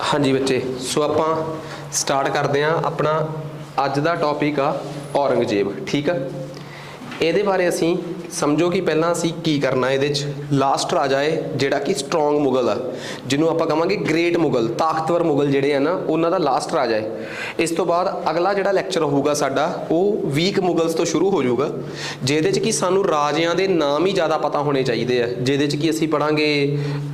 हाँ जी बच्चे, सो आपां स्टार्ट करते हैं अपना अज का टॉपिक आ औरंगजेब। ठीक है, ये बारे असी समझो कि पहला असी की करना। ये लास्ट राजा है जिहड़ा कि स्ट्रोंग मुगल आ, जिन्हों आपां कहांगे ग्रेट मुगल, ताकतवर मुगल जिहड़े है ना, उन्हां दा लास्ट राजा है। इस तो बाद अगला जिहड़ा लैक्चर होगा साडा वो वीक मुगल्स तो शुरू हो जाऊगा, जिहदे च कि सानू राजियां दे नाम ही ज़्यादा पता होने चाहिए है, जिहदे च कि असी पढ़ांगे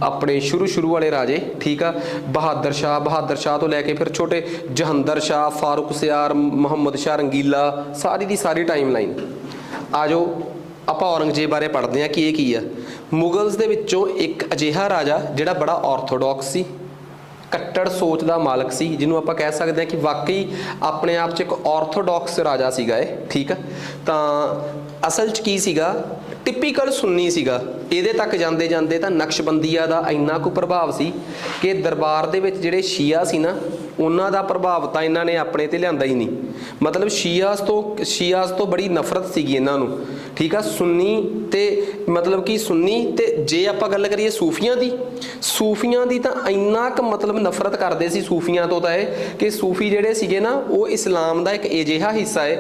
अपने शुरू वाले राजे। ठीक है, बहादुर शाह तो लैके फिर छोटे जहंदर शाह, फारूक सियार, मुहम्मद शाह रंगीला, सारी दी सारी टाइम लाइन। आ जाओ ਆਪਾਂ औरंगजेब बारे पढ़ते हैं कि ये की है। मुगल्स दे विचों एक अजिहा राजा जिहड़ा बड़ा ऑर्थोडॉक्स सी, कट्टड़ सोच का मालक सी, जिन्हों आप कह सकते हैं कि वाकई अपने आप च एक ऑर्थोडॉक्स राजा सीगा ये। ठीक है, तो असल च की सीगा, टिपिकल सुन्नी सीगा। ਇਹਦੇ तक ਜਾਂਦੇ ਜਾਂਦੇ ਤਾਂ ਨਕਸ਼ਬੰਦੀਆ ਦਾ ਇੰਨਾ ਕੁ ਪ੍ਰਭਾਵ ਸੀ ਕਿ ਦਰਬਾਰ ਦੇ ਵਿੱਚ ਜਿਹੜੇ ਸ਼ੀਆ ਸੀ ਨਾ, ਉਹਨਾਂ ਦਾ ਪ੍ਰਭਾਵ ਤਾਂ ਇਹਨਾਂ ਨੇ ਆਪਣੇ ਤੇ ਲਿਆਂਦਾ ਹੀ ਨਹੀਂ। ਮਤਲਬ ਸ਼ੀਆਸ ਤੋਂ ਬੜੀ ਨਫ਼ਰਤ ਸੀਗੀ ਇਹਨਾਂ ਨੂੰ। ਠੀਕ ਆ, ਸੁन्नी ਤੇ ਮਤਲਬ ਕਿ ਸੁन्नी ਤੇ ਜੇ ਆਪਾਂ ਗੱਲ ਕਰੀਏ ਸੂਫੀਆਂ ਦੀ ਤਾਂ ਇੰਨਾ ਕੁ ਮਤਲਬ ਨਫ਼ਰਤ ਕਰਦੇ ਸੀ ਸੂਫੀਆਂ ਤੋਂ ਤਾਂ ਇਹ ਕਿ ਸੂਫੀ ਜਿਹੜੇ ਸੀਗੇ ਨਾ, ਉਹ ਇਸਲਾਮ ਦਾ ਇੱਕ ਅਜਿਹਾ ਹਿੱਸਾ ਹੈ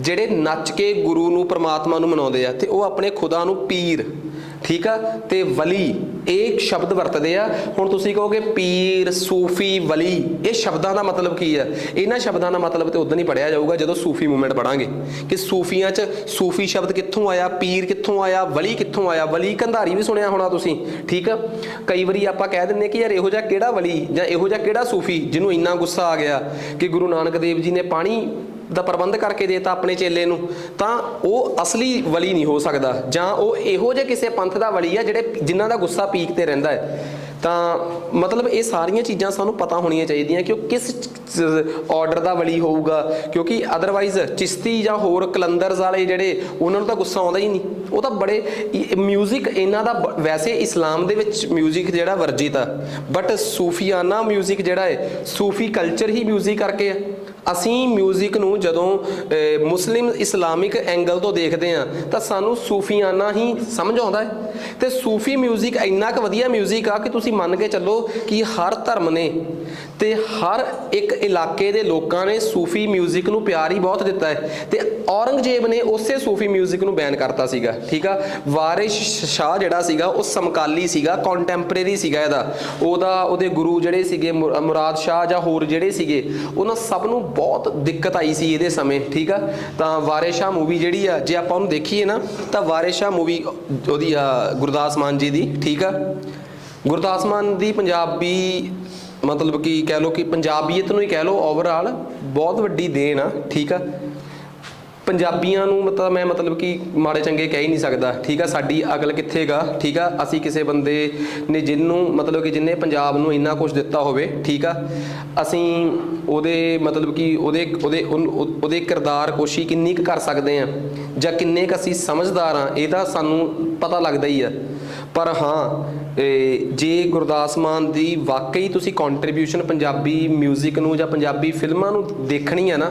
ਜਿਹੜੇ ਨੱਚ ਕੇ ਗੁਰੂ ਨੂੰ, ਪਰਮਾਤਮਾ ਨੂੰ ਮਨਾਉਂਦੇ ਆ, ਤੇ ਉਹ ਆਪਣੇ ਖੁਦਾ ਨੂੰ ਪੀਰ, ठीक है, तो वली एक शब्द वरतते हैं। हुण तुसीं कहोगे पीर, सूफी, वली, ये शब्दों का मतलब की है? इन्हां शब्दों का मतलब तो उदों ही पढ़िया जाऊगा जो सूफी मूवमेंट पढ़ांगे कि सूफियां च सूफी शब्द कित्थों आया, पीर कित्थों आया, वली कित्थों आया। वली कंधारी भी सुनिया होना तुसीं। ठीक है, कई बारी आपां कह दिंदे कि यार इहो जिहा किहड़ा वली जां इहो जिहा किहड़ा सूफी जिन्हों इन्ना गुस्सा आ गया कि गुरु नानक देव जी ने पानी ਦਾ ਪ੍ਰਬੰਧ ਕਰਕੇ ਦੇਤਾ ਆਪਣੇ ਚੇਲੇ ਨੂੰ, ਤਾਂ ਉਹ ਅਸਲੀ ਵਲੀ ਨਹੀਂ ਹੋ ਸਕਦਾ, ਜਾਂ ਉਹ ਇਹੋ ਜਿਹੇ ਕਿਸੇ ਪੰਥ ਦਾ ਵਲੀ ਆ ਜਿਨ੍ਹਾਂ ਦਾ ਗੁੱਸਾ ਪੀਕ ਤੇ ਰਹਿੰਦਾ ਹੈ। ਤਾਂ ਮਤਲਬ ਇਹ ਸਾਰੀਆਂ ਚੀਜ਼ਾਂ ਸਾਨੂੰ ਪਤਾ ਹੋਣੀਆਂ ਚਾਹੀਦੀਆਂ ਕਿ ਉਹ ਕਿਸ ਆਰਡਰ ਦਾ ਵਲੀ ਹੋਊਗਾ, ਕਿਉਂਕਿ ਅਦਰਵਾਈਜ਼ ਚਿਸ਼ਤੀ ਜਾਂ ਹੋਰ ਕਲੰਦਰਸ ਵਾਲੇ ਜਿਹੜੇ, ਉਹਨਾਂ ਨੂੰ ਤਾਂ ਗੁੱਸਾ ਆਉਂਦਾ ਹੀ ਨਹੀਂ। ਉਹ ਤਾਂ ਬੜੇ ਮਿਊਜ਼ਿਕ ਇਹਨਾਂ ਦਾ ਵੈਸੇ ਇਸਲਾਮ ਦੇ ਵਿੱਚ ਮਿਊਜ਼ਿਕ ਜਿਹੜਾ ਵਰਜਿਤ ਆ, ਬਟ ਸੂਫੀਆਨਾ ਮਿਊਜ਼ਿਕ ਜਿਹੜਾ ਹੈ, ਸੂਫੀ ਕਲਚਰ ਹੀ ਮਿਊਜ਼ਿਕ ਕਰਕੇ ਆ। ਅਸੀਂ ਮਿਊਜ਼ਿਕ ਨੂੰ ਜਦੋਂ ਮੁਸਲਿਮ ਇਸਲਾਮਿਕ ਐਂਗਲ ਤੋਂ ਦੇਖਦੇ ਹਾਂ ਤਾਂ ਸਾਨੂੰ ਸੂਫੀਆਨਾ ਹੀ ਸਮਝ ਆਉਂਦਾ ਹੈ। ਤੇ ਸੂਫੀ ਮਿਊਜ਼ਿਕ ਇੰਨਾ ਕੁ ਵਧੀਆ ਮਿਊਜ਼ਿਕ ਆ ਕਿ ਤੁਸੀਂ ਮੰਨ ਕੇ ਚੱਲੋ ਕਿ ਹਰ ਧਰਮ ਨੇ ਤੇ ਹਰ ਇੱਕ ਇਲਾਕੇ ਦੇ ਲੋਕਾਂ ਨੇ ਸੂਫੀ ਮਿਊਜ਼ਿਕ ਨੂੰ ਪਿਆਰ ਹੀ ਬਹੁਤ ਦਿੱਤਾ ਹੈ। ਤੇ ਔਰੰਗਜ਼ੇਬ ਨੇ ਉਸੇ ਸੂਫੀ ਮਿਊਜ਼ਿਕ ਨੂੰ ਬੈਨ ਕਰਤਾ ਸੀਗਾ। ਠੀਕ ਆ, ਵਾਰਿਸ ਸ਼ਾਹ ਜਿਹੜਾ ਸੀਗਾ ਉਹ ਸਮਕਾਲੀ ਸੀਗਾ, ਕੰਟੈਂਪਰੇਰੀ ਸੀਗਾ ਉਹਦੇ ਗੁਰੂ ਜਿਹੜੇ ਸੀਗੇ ਮੁਰਾਦ ਸ਼ਾਹ ਜਾਂ ਹੋਰ ਜਿਹੜੇ ਸੀਗੇ, ਉਹਨਾਂ ਸਭ ਨੂੰ बहुत दिक्कत आई सी ये समय। ठीक है, तो वारिस शाह मूवी जी आ, जे आप देखीए ना, तो वारिस शाह मूवी ओदी गुरदास मान जी की। ठीक है, गुरदास मान की पंजाबी मतलब कि कह लो कि पंजाबीयत नूं ही कह लो, ओवरऑल बहुत वड्डी देन आ। ठीक है, पंजाबियां नूं मतलब मैं मतलब कि माड़े चंगे कह ही नहीं सकता। ठीक है, साडी अकल कित्थे गा। ठीक है, असी किसी बंदे ने जिन्हों मतलब कि जिन्हें पंजाब नूं इन्ना कुछ दिता होवे, ठीक है, असी ਉਹਦੇ मतलब कि ਉਹਦੇ किरदार कोशी किन्नी कर सकते हैं ਜਾਂ किन्ने क असी समझदार हाँ, ਇਹਦਾ ਸਾਨੂੰ पता लगता ही है। पर हाँ, जे गुरदास मान की वाकई तुसी कॉन्ट्रीब्यूशन पंजाबी म्यूजिक नूं जां पंजाबी फिल्मां नूं देखनी है ना,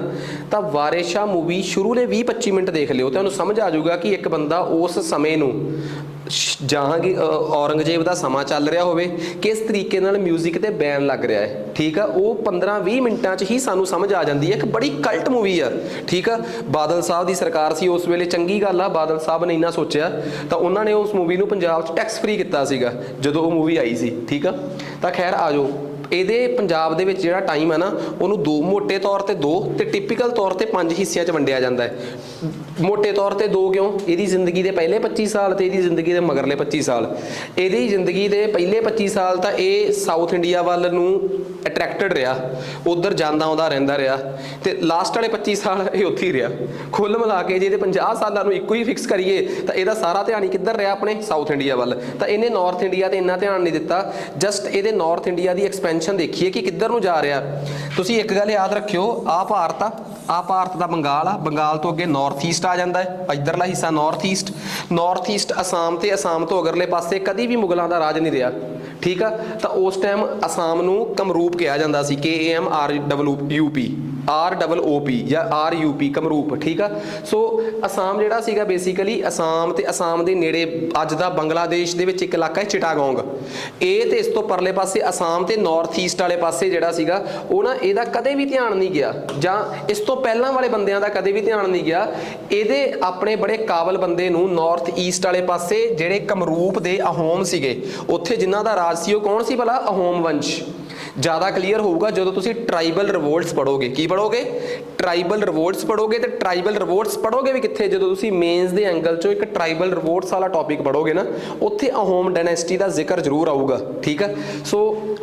तो वारिस शाह मूवी शुरू ने 20-25 मिनट देख लियो, तुहानूं समझ आ जाऊगा कि एक बंदा उस समय नूं जहांगीर औरंगजेब का समा चल रहा होवे, किस तरीके नाल म्यूजिक ते बैन लग रहा है। ठीक है, वो 15-20 मिनटां च ही सानू समझ आ जाती है। एक बड़ी कल्ट मूवी है। ठीक है, बादल साहब की सरकार सी उस वेले, चंगी गल आ, बादल साहब ने इन्ना सोचा तो उन्होंने उस मूवी नूं पंजाब च टैक्स फ्री किया सीगा जदों वो मूवी आई सी। ठीक है, तो खैर आ जाओ, ਇਹਦੇ ਪੰਜਾਬ ਦੇ ਵਿੱਚ ਜਿਹੜਾ ਟਾਈਮ ਹੈ ਨਾ, ਉਹਨੂੰ ਮੋਟੇ ਤੌਰ ਤੇ 2 ਤੇ ਟਿਪੀਕਲ ਤੌਰ ਤੇ 5 ਹਿੱਸਿਆਂ 'ਚ ਵੰਡਿਆ ਜਾਂਦਾ ਹੈ। ਮੋਟੇ ਤੌਰ ਤੇ 2 ਕਿਉਂ? ਇਹਦੀ ਜ਼ਿੰਦਗੀ ਦੇ ਪਹਿਲੇ 25 ਸਾਲ ਤੇ ਇਹਦੀ ਜ਼ਿੰਦਗੀ ਦੇ ਮਗਰਲੇ 25 ਸਾਲ। ਇਹਦੀ ਜ਼ਿੰਦਗੀ ਦੇ ਪਹਿਲੇ 25 ਸਾਲ ਤਾਂ ਇਹ ਸਾਊਥ ਇੰਡੀਆ ਵੱਲ ਨੂੰ ਅਟਰੈਕਟਡ ਰਿਹਾ, ਉਧਰ ਜਾਂਦਾ ਆਉਂਦਾ ਰਹਿੰਦਾ ਰਿਹਾ, ਤੇ ਲਾਸਟ ਵਾਲੇ 25 ਸਾਲ ਇਹ ਉੱਥੇ ਹੀ ਰਿਹਾ। ਕੁੱਲ ਮਿਲਾ ਕੇ ਜੇ ਇਹਦੇ 50 ਸਾਲਾਂ ਨੂੰ ਇੱਕੋ ਹੀ ਫਿਕਸ ਕਰੀਏ ਤਾਂ ਇਹਦਾ ਸਾਰਾ ਧਿਆਨ ਹੀ ਕਿੱਧਰ ਰਿਹਾ? ਆਪਣੇ ਸਾਊਥ ਇੰਡੀਆ ਵੱਲ। ਤਾਂ ਇਹਨੇ ਨਾਰਥ ਇੰਡੀਆ ਤੇ ਇੰਨਾ ਧਿਆਨ ਨਹੀਂ ਦਿੱਤਾ, ਜਸਟ ਇਹਦੇ ਨਾਰਥ ਇੰਡੀਆ ਦੀ ਐਕਸਪੈਂਸ਼ਨ देखिए कि किधर ਨੂੰ जा ਰਿਹਾ। ਤੁਸੀਂ ਇੱਕ ਗੱਲ याद रखियो, ਆ ਭਾਰਤ ਦਾ ਬੰਗਾਲ ਆ, ਬੰਗਾਲ ਤੋਂ ਅੱਗੇ ਨਾਰਥ ਈਸਟ ਆ ਜਾਂਦਾ ਹੈ, ਇਧਰਲਾ ਹਿੱਸਾ ਨਾਰਥ ਈਸਟ ਅਸਾਮ ਤੇ ਅਸਾਮ ਤੋਂ ਅਗਰਲੇ ਪਾਸੇ ਕਦੀ ਵੀ ਮੁਗਲਾਂ ਦਾ ਰਾਜ ਨਹੀਂ ਰਿਹਾ। ਠੀਕ ਆ, ਤਾਂ ਉਸ ਟਾਈਮ ਅਸਾਮ ਨੂੰ ਕਮਰੂਪ ਕਿਹਾ ਜਾਂਦਾ ਸੀ, KAMRUP। ROOP ਜਾਂ RUP ਕਮਰੂਪ, ਠੀਕ ਆ। ਸੋ ਅਸਾਮ ਜਿਹੜਾ ਸੀਗਾ ਬੇਸਿਕਲੀ ਅਸਾਮ ਤੇ ਅਸਾਮ ਦੇ ਨੇੜੇ ਅੱਜ ਦਾ ਬੰਗਲਾਦੇਸ਼ ਦੇ ਵਿੱਚ ਇੱਕ ਇਲਾਕਾ ਹੈ ਚਿਟਾਗੋਂਗ, ਇਹ ਤੇ ਇਸ ਤੋਂ ਪਰਲੇ ਪਾਸੇ ਅਸਾਮ ਤੇ ਨਾਰਥ ਈਸਟ ਵਾਲੇ ਪਾਸੇ ਜਿਹੜਾ ਸੀਗਾ ਉਹ ਨਾ ਇਹਦਾ ਕਦੇ ਵੀ ਧਿਆਨ ਨਹੀਂ ਗਿਆ, ਜਾਂ ਇਸ ਤੋਂ ਪਹਿਲਾਂ ਵਾਲੇ ਬੰਦਿਆਂ ਦਾ ਕਦੇ ਵੀ ਧਿਆਨ ਨਹੀਂ ਗਿਆ। ਇਹਦੇ ਆਪਣੇ ਬੜੇ ਕਾਬਲ ਬੰਦੇ ਨੂੰ ਨਾਰਥ ਈਸਟ ਵਾਲੇ ਪਾਸੇ ਜਿਹੜੇ ਕਮਰੂਪ ਦੇ ਅਹੋਮ ਸੀਗੇ ਉੱਥੇ ਜਿਨ੍ਹਾਂ ਦਾ ਰਾਜ ਸੀ ਉਹ ਕੌਣ ਸੀ ਭਲਾ? ਅਹੋਮ ਵੰਸ਼। ਜ਼ਿਆਦਾ ਕਲੀਅਰ ਹੋਊਗਾ ਜਦੋਂ ਤੁਸੀਂ ਟ੍ਰਾਈਬਲ ਰਿਵੋਲਟਸ ਪੜੋਗੇ। ਕੀ ਪੜੋਗੇ? ਟ੍ਰਾਈਬਲ ਰਿਵੋਲਟਸ ਪੜੋਗੇ। ਤੇ ਟ੍ਰਾਈਬਲ ਰਿਵੋਲਟਸ ਪੜੋਗੇ ਵੀ ਕਿੱਥੇ? ਜਦੋਂ ਤੁਸੀਂ ਮੇਨਸ ਦੇ ਐਂਗਲ ਚੋਂ ਇੱਕ ਟ੍ਰਾਈਬਲ ਰਿਵੋਲਟਸ ਵਾਲਾ ਟੌਪਿਕ ਪੜੋਗੇ ਨਾ, ਉੱਥੇ ਅਹੋਮ ਡਾਇਨੈਸਟੀ ਦਾ ਜ਼ਿਕਰ ਜ਼ਰੂਰ ਆਊਗਾ, ਠੀਕ ਆ। ਸੋ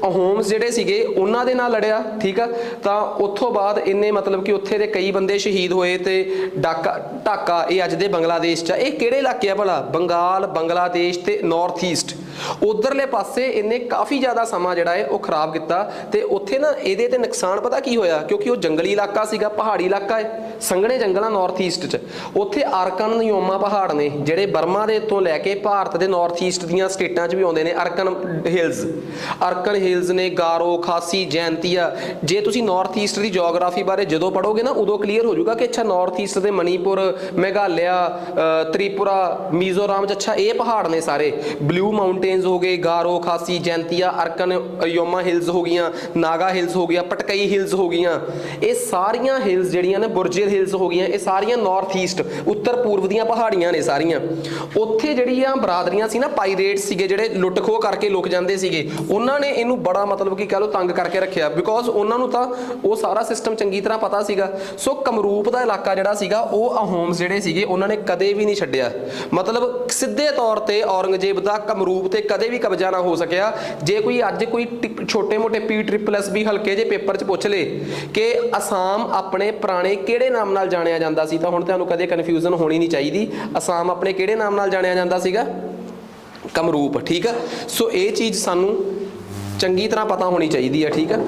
ਅਹੋਮਸ ਜਿਹੜੇ ਸੀਗੇ ਉਹਨਾਂ ਦੇ ਨਾਲ ਲੜਿਆ, ਠੀਕ ਆ। ਤਾਂ ਉੱਥੋਂ ਬਾਅਦ ਇਹਨੇ ਮਤਲਬ ਕਿ ਉੱਥੇ ਦੇ ਕਈ ਬੰਦੇ ਸ਼ਹੀਦ ਹੋਏ। ਤੇ ਢਾਕਾ ਇਹ ਅੱਜ ਦੇ ਬੰਗਲਾਦੇਸ਼ 'ਚ ਆ। ਇਹ ਕਿਹੜੇ ਇਲਾਕੇ ਆ ਭਲਾ? ਬੰਗਾਲ, ਬੰਗਲਾਦੇਸ਼ ਤੇ ਨਾਰਥ ਈਸਟ ਉਧਰਲੇ ਪਾਸੇ ਇਹਨੇ ਕਾਫੀ ਜ਼ਿਆਦਾ ਸਮਾਂ ਜਿਹੜਾ ਹੈ ਉਹ ਖਰਾਬ ਕੀਤਾ। ਤੇ ਉੱਥੇ ਨਾ ਇਹਦੇ ਤੇ ਨੁਕਸਾਨ ਪਤਾ ਕੀ ਹੋਇਆ? ਕਿਉਂਕਿ ਉਹ ਜੰਗਲੀ ਇਲਾਕਾ ਸੀਗਾ, ਪਹਾੜੀ ਇਲਾਕਾ ਹੈ, ਸੰਘਣੇ ਜੰਗਲਾਂ ਨਾਰਥ ਈਸਟ 'ਚ। ਉੱਥੇ ਅਰਕਨ ਨਿਯੋਮਾ ਪਹਾੜ ਨੇ ਜਿਹੜੇ ਬਰਮਾ ਦੇ ਤੋਂ ਲੈ ਕੇ ਭਾਰਤ ਦੇ ਨਾਰਥ ਈਸਟ ਦੀਆਂ ਸਟੇਟਾਂ 'ਚ ਵੀ ਆਉਂਦੇ ਨੇ। ਅਰਕਨ ਹਿਲਸ ਨੇ, ਗਾਰੋ, ਖਾਸੀ, ਜੈਂਤੀਆ। ਜੇ ਤੁਸੀਂ ਨਾਰਥ ਈਸਟ ਦੀ ਜੀਓਗ੍ਰਾਫੀ ਬਾਰੇ ਜਦੋਂ ਪੜੋਗੇ ਨਾ ਉਦੋਂ ਕਲੀਅਰ ਹੋ ਜਾਊਗਾ ਕਿ ਅੱਛਾ ਨਾਰਥ ਈਸਟ ਦੇ ਮਣੀਪੁਰ, ਮੇਘਾਲਿਆ, ਤ੍ਰਿਪੁਰਾ, ਮੀਜ਼ੋਰਾਮ 'ਚ ਅੱਛਾ ਇਹ ਪਹਾੜ ਨੇ ਸਾਰੇ। ਬਲੂ ਮਾਊਂਟੇਨਸ ਹੋ ਗਏ, ਗਾਰੋ, ਖਾਸੀ, ਜੈਂਤੀਆ, ਅਰਕਨ ਯੋਮਾ ਹਿਲਸ ਹੋ ਗਈਆਂ, ਨਾਗਾ ਹਿਲਸ ਹੋ ਗਿਆ, ਪਟਕਈ ਹਿਲਸ ਹੋ ਗਈਆਂ। ਇਹ ਸਾਰੀਆਂ ਹਿਲਸ ਜਿਹੜੀਆਂ ਨੇ, ਬੁਰਜਿਲ ਹਿਲਸ ਹੋ ਗਈਆਂ, ਇਹ ਸਾਰੀਆਂ ਨਾਰਥ ਈਸਟ ਉੱਤਰ ਪੂਰਬ ਦੀਆਂ ਪਹਾੜੀਆਂ ਨੇ ਸਾਰੀਆਂ। ਉੱਥੇ ਜਿਹੜੀਆਂ ਬਰਾਦਰੀਆਂ ਸੀ ਨਾ, ਪਾਇਰੇਟਸ ਸੀਗੇ ਜਿਹੜੇ ਲੁੱਟ ਖੋਹ ਕਰਕੇ ਲੁਕ ਜਾਂਦੇ ਸੀਗੇ, ਉਹਨਾਂ ਨੇ ਇਹਨੂੰ ਬੜਾ ਮਤਲਬ ਕਿ ਕਹਿ ਲਓ ਤੰਗ ਕਰਕੇ ਰੱਖਿਆ, ਬਿਕੋਜ਼ ਉਹਨਾਂ ਨੂੰ ਤਾਂ ਉਹ ਸਾਰਾ ਸਿਸਟਮ ਚੰਗੀ ਤਰ੍ਹਾਂ ਪਤਾ ਸੀਗਾ। ਸੋ ਕਮਰੂਪ ਦਾ ਇਲਾਕਾ ਜਿਹੜਾ ਸੀਗਾ ਉਹ ਅਹੋਮਸ ਜਿਹੜੇ ਸੀਗੇ ਉਹਨਾਂ ਨੇ ਕਦੇ ਵੀ ਨਹੀਂ ਛੱਡਿਆ। ਮਤਲਬ ਸਿੱਧੇ ਤੌਰ ਤੇ ਔਰੰਗਜ਼ੇਬ ਦਾ ਕਮਰੂਪ ਤੇ ਕਦੇ ਵੀ ਕਬਜ਼ਾ ਨਾ ਹੋ ਸਕਿਆ। ਜੇ ਕੋਈ ਅੱਜ ਕੋਈ ਛੋਟੇ ਮੋਟੇ PSSB ਹਲਕੇ ਜੇ ਪੇਪਰ 'ਚ ਪੁੱਛ ਲੇ ਕਿ ਅਸਾਮ ਆਪਣੇ ਪੁਰਾਣੇ ਕਿਹੜੇ ਨਾਮ ਨਾਲ ਜਾਣਿਆ ਜਾਂਦਾ ਸੀ, ਤਾਂ ਹੁਣ ਤੁਹਾਨੂੰ ਕਦੇ ਕਨਫਿਊਜ਼ਨ ਹੋਣੀ ਨਹੀਂ ਚਾਹੀਦੀ। ਅਸਾਮ ਆਪਣੇ ਕਿਹੜੇ ਨਾਮ ਨਾਲ ਜਾਣਿਆ ਜਾਂਦਾ ਸੀਗਾ? ਕਮਰੂਪ, ਠੀਕ ਆ। ਸੋ ਇਹ ਚੀਜ਼ ਸਾਨੂੰ ਚੰਗੀ ਤਰ੍ਹਾਂ ਪਤਾ ਹੋਣੀ ਚਾਹੀਦੀ ਹੈ, ਠੀਕ ਆ।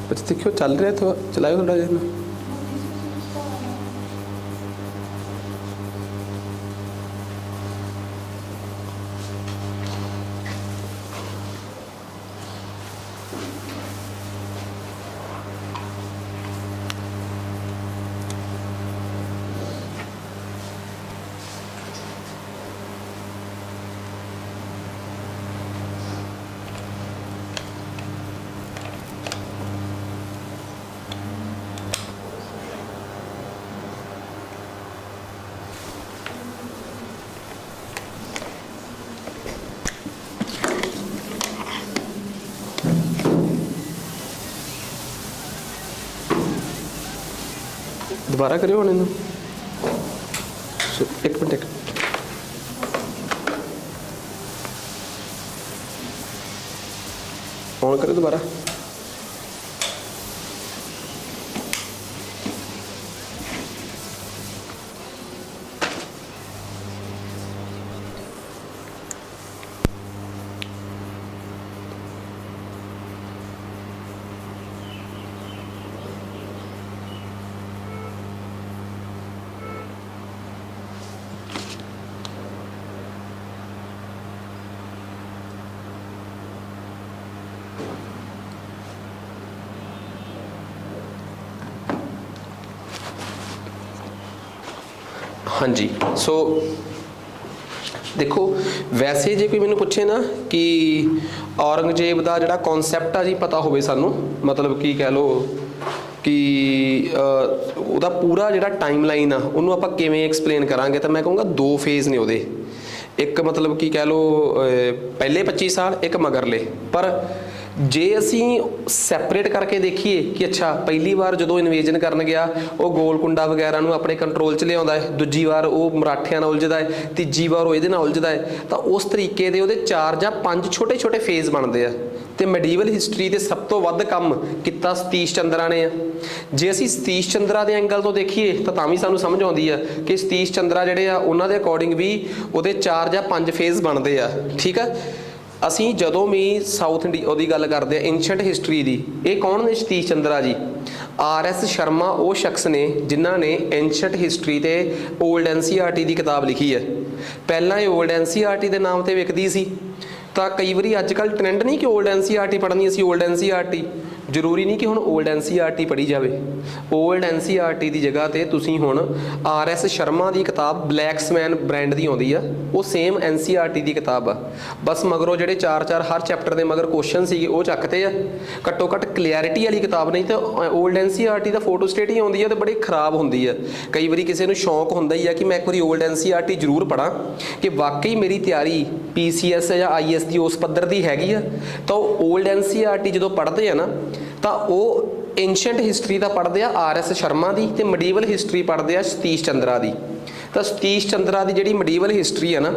बच्चे देखियो चल रहे तो चलाओ थोड़ा जितना। दोबारा करियो ਹੁਣ ਇਹਨੂੰ ਇੱਕ ਮਿੰਟ ऑन करो दोबारा। हाँ जी। सो देखो वैसे जे कोई मैनू पूछे ना कि औरंगजेब का जिहड़ा कॉन्सैप्ट आ जी पता होवे सानू, मतलब कि कह लो कि ਉਹਦਾ पूरा जिहड़ा टाइम लाइन आ ਉਹਨੂੰ ਆਪਾਂ ਕਿਵੇਂ एक्सप्लेन करांगे, तो मैं कहूँगा दो फेज़ ने ਉਹਦੇ। एक मतलब कि कह लो पहले 25 साल, एक मगरले। पर जे ਅਸੀਂ ਸੈਪਰੇਟ ਕਰਕੇ ਦੇਖੀਏ ਕਿ ਅੱਛਾ ਪਹਿਲੀ ਵਾਰ ਜਦੋਂ ਇਨਵੇਜਨ ਕਰਨ ਗਿਆ ਉਹ ਗੋਲਕੁੰਡਾ ਵਗੈਰਾ ਨੂੰ ਆਪਣੇ ਕੰਟਰੋਲ 'ਚ ਲਿਆਉਂਦਾ ਹੈ, ਦੂਜੀ ਵਾਰ ਉਹ ਮਰਾਠਿਆਂ ਨਾਲ ਉਲਝਦਾ ਹੈ, ਤੀਜੀ ਵਾਰ ਉਹ ਇਹਦੇ ਨਾਲ ਉਲਝਦਾ ਹੈ, ਤਾਂ ਉਸ ਤਰੀਕੇ ਦੇ ਉਹਦੇ 4 ਜਾਂ 5 ਛੋਟੇ ਛੋਟੇ ਫੇਜ਼ ਬਣਦੇ ਆ। ਤੇ ਮੈਡੀਵਲ ਹਿਸਟਰੀ ਦੇ ਸਭ ਤੋਂ ਵੱਧ ਕੰਮ ਕੀਤਾ ਸਤੀਸ਼ ਚੰਦਰਾ ਨੇ ਆ। ਜੇ ਅਸੀਂ ਸਤੀਸ਼ ਚੰਦਰਾ ਦੇ ਐਂਗਲ ਤੋਂ ਦੇਖੀਏ ਤਾਂ ਵੀ ਸਾਨੂੰ ਸਮਝ ਆਉਂਦੀ ਆ ਕਿ ਸਤੀਸ਼ ਚੰਦਰਾ ਜਿਹੜੇ ਆ ਉਹਨਾਂ ਦੇ ਅਕੋਰਡਿੰਗ ਵੀ ਉਹਦੇ 4 ਜਾਂ 5 ਫੇਜ਼ ਬਣਦੇ ਆ। ਠੀਕ ਆ, ਅਸੀਂ ਜਦੋਂ ਵੀ ਸਾਊਥ ਇੰਡੀਆ ਉਹਦੀ ਗੱਲ ਕਰਦੇ ਆ ਐਂਸ਼ੀਐਂਟ ਹਿਸਟਰੀ ਦੀ, ਇਹ ਕੌਣ ਨੇ? ਸਤੀਸ਼ ਚੰਦਰਾ ਜੀ। RS ਸ਼ਰਮਾ ਉਹ ਸ਼ਖਸ ਨੇ ਜਿਨ੍ਹਾਂ ਨੇ ਐਂਸ਼ੀਐਂਟ ਹਿਸਟਰੀ ਤੇ ਓਲਡ NCERT ਦੀ ਕਿਤਾਬ ਲਿਖੀ ਹੈ। ਪਹਿਲਾਂ ਇਹ ਓਲਡ NCERT ਦੇ ਨਾਮ ਤੇ ਵਿਕਦੀ ਸੀ, ਤਾਂ ਕਈ ਵਾਰੀ ਅੱਜ ਕੱਲ੍ਹ ਟ੍ਰੈਂਡ ਨਹੀਂ ਕਿ ਓਲਡ NCERT ਪੜ੍ਹਨੀ, ਅਸੀਂ ਓਲਡ NCERT, ਜ਼ਰੂਰੀ ਨਹੀਂ ਕਿ ਹੁਣ ਓਲਡ NCERT ਪੜ੍ਹੀ ਜਾਵੇ। ਓਲਡ NCERT ਦੀ ਜਗ੍ਹਾ ਤੇ ਤੁਸੀਂ ਹੁਣ RS ਸ਼ਰਮਾ ਦੀ ਕਿਤਾਬ ਬਲੈਕਸਮੈਨ ਬ੍ਰਾਂਡ ਦੀ ਆਉਂਦੀ ਆ, ਉਹ ਸੇਮ NCERT ਦੀ ਕਿਤਾਬ ਆ। ਬਸ ਮਗਰੋਂ ਜਿਹੜੇ 4-4 ਹਰ ਚੈਪਟਰ ਦੇ ਮਗਰ ਕੁਐਸਚਨ ਸੀਗੇ ਉਹ ਚੱਕਤੇ ਆ। ਘੱਟੋ ਘੱਟ ਕਲੀਅਰਿਟੀ ਵਾਲੀ ਕਿਤਾਬ, ਨਹੀਂ ਤਾਂ ਓਲਡ NCERT ਦਾ ਫੋਟੋ ਸਟੇਟ ਹੀ ਆਉਂਦੀ ਆ ਤੇ ਬੜੀ ਖਰਾਬ ਹੁੰਦੀ ਆ। ਕਈ ਵਾਰੀ ਕਿਸੇ ਨੂੰ ਸ਼ੌਂਕ ਹੁੰਦਾ ਹੀ ਆ ਕਿ ਮੈਂ ਇੱਕ ਵਾਰੀ ਓਲਡ NCERT ਜ਼ਰੂਰ ਪੜ੍ਹਾਂ ਕਿ ਵਾਕਈ ਮੇਰੀ ਤਿਆਰੀ PCS ਜਾਂ IS ਦੀ ਉਸ ਪੱਧਰ ਦੀ ਹੈਗੀ ਆ। ਤਾਂ ਉਹ ਓਲਡ NCERT ਜਦੋਂ ਪੜ੍ਹਦੇ ਆ ਨਾ ਤਾਂ ਉਹ ਐਂਸ਼ੀਐਂਟ ਹਿਸਟਰੀ ਦਾ ਪੜ੍ਹਦੇ ਆ RS ਸ਼ਰਮਾ ਦੀ, ਤੇ ਮੈਡੀਵਲ ਹਿਸਟਰੀ ਪੜ੍ਹਦੇ ਆ ਸਤੀਸ਼ ਚੰਦਰਾ ਦੀ। ਤਾਂ ਸਤੀਸ਼ ਚੰਦਰਾ ਦੀ ਜਿਹੜੀ ਮੈਡੀਵਲ ਹਿਸਟਰੀ ਆ ਨਾ,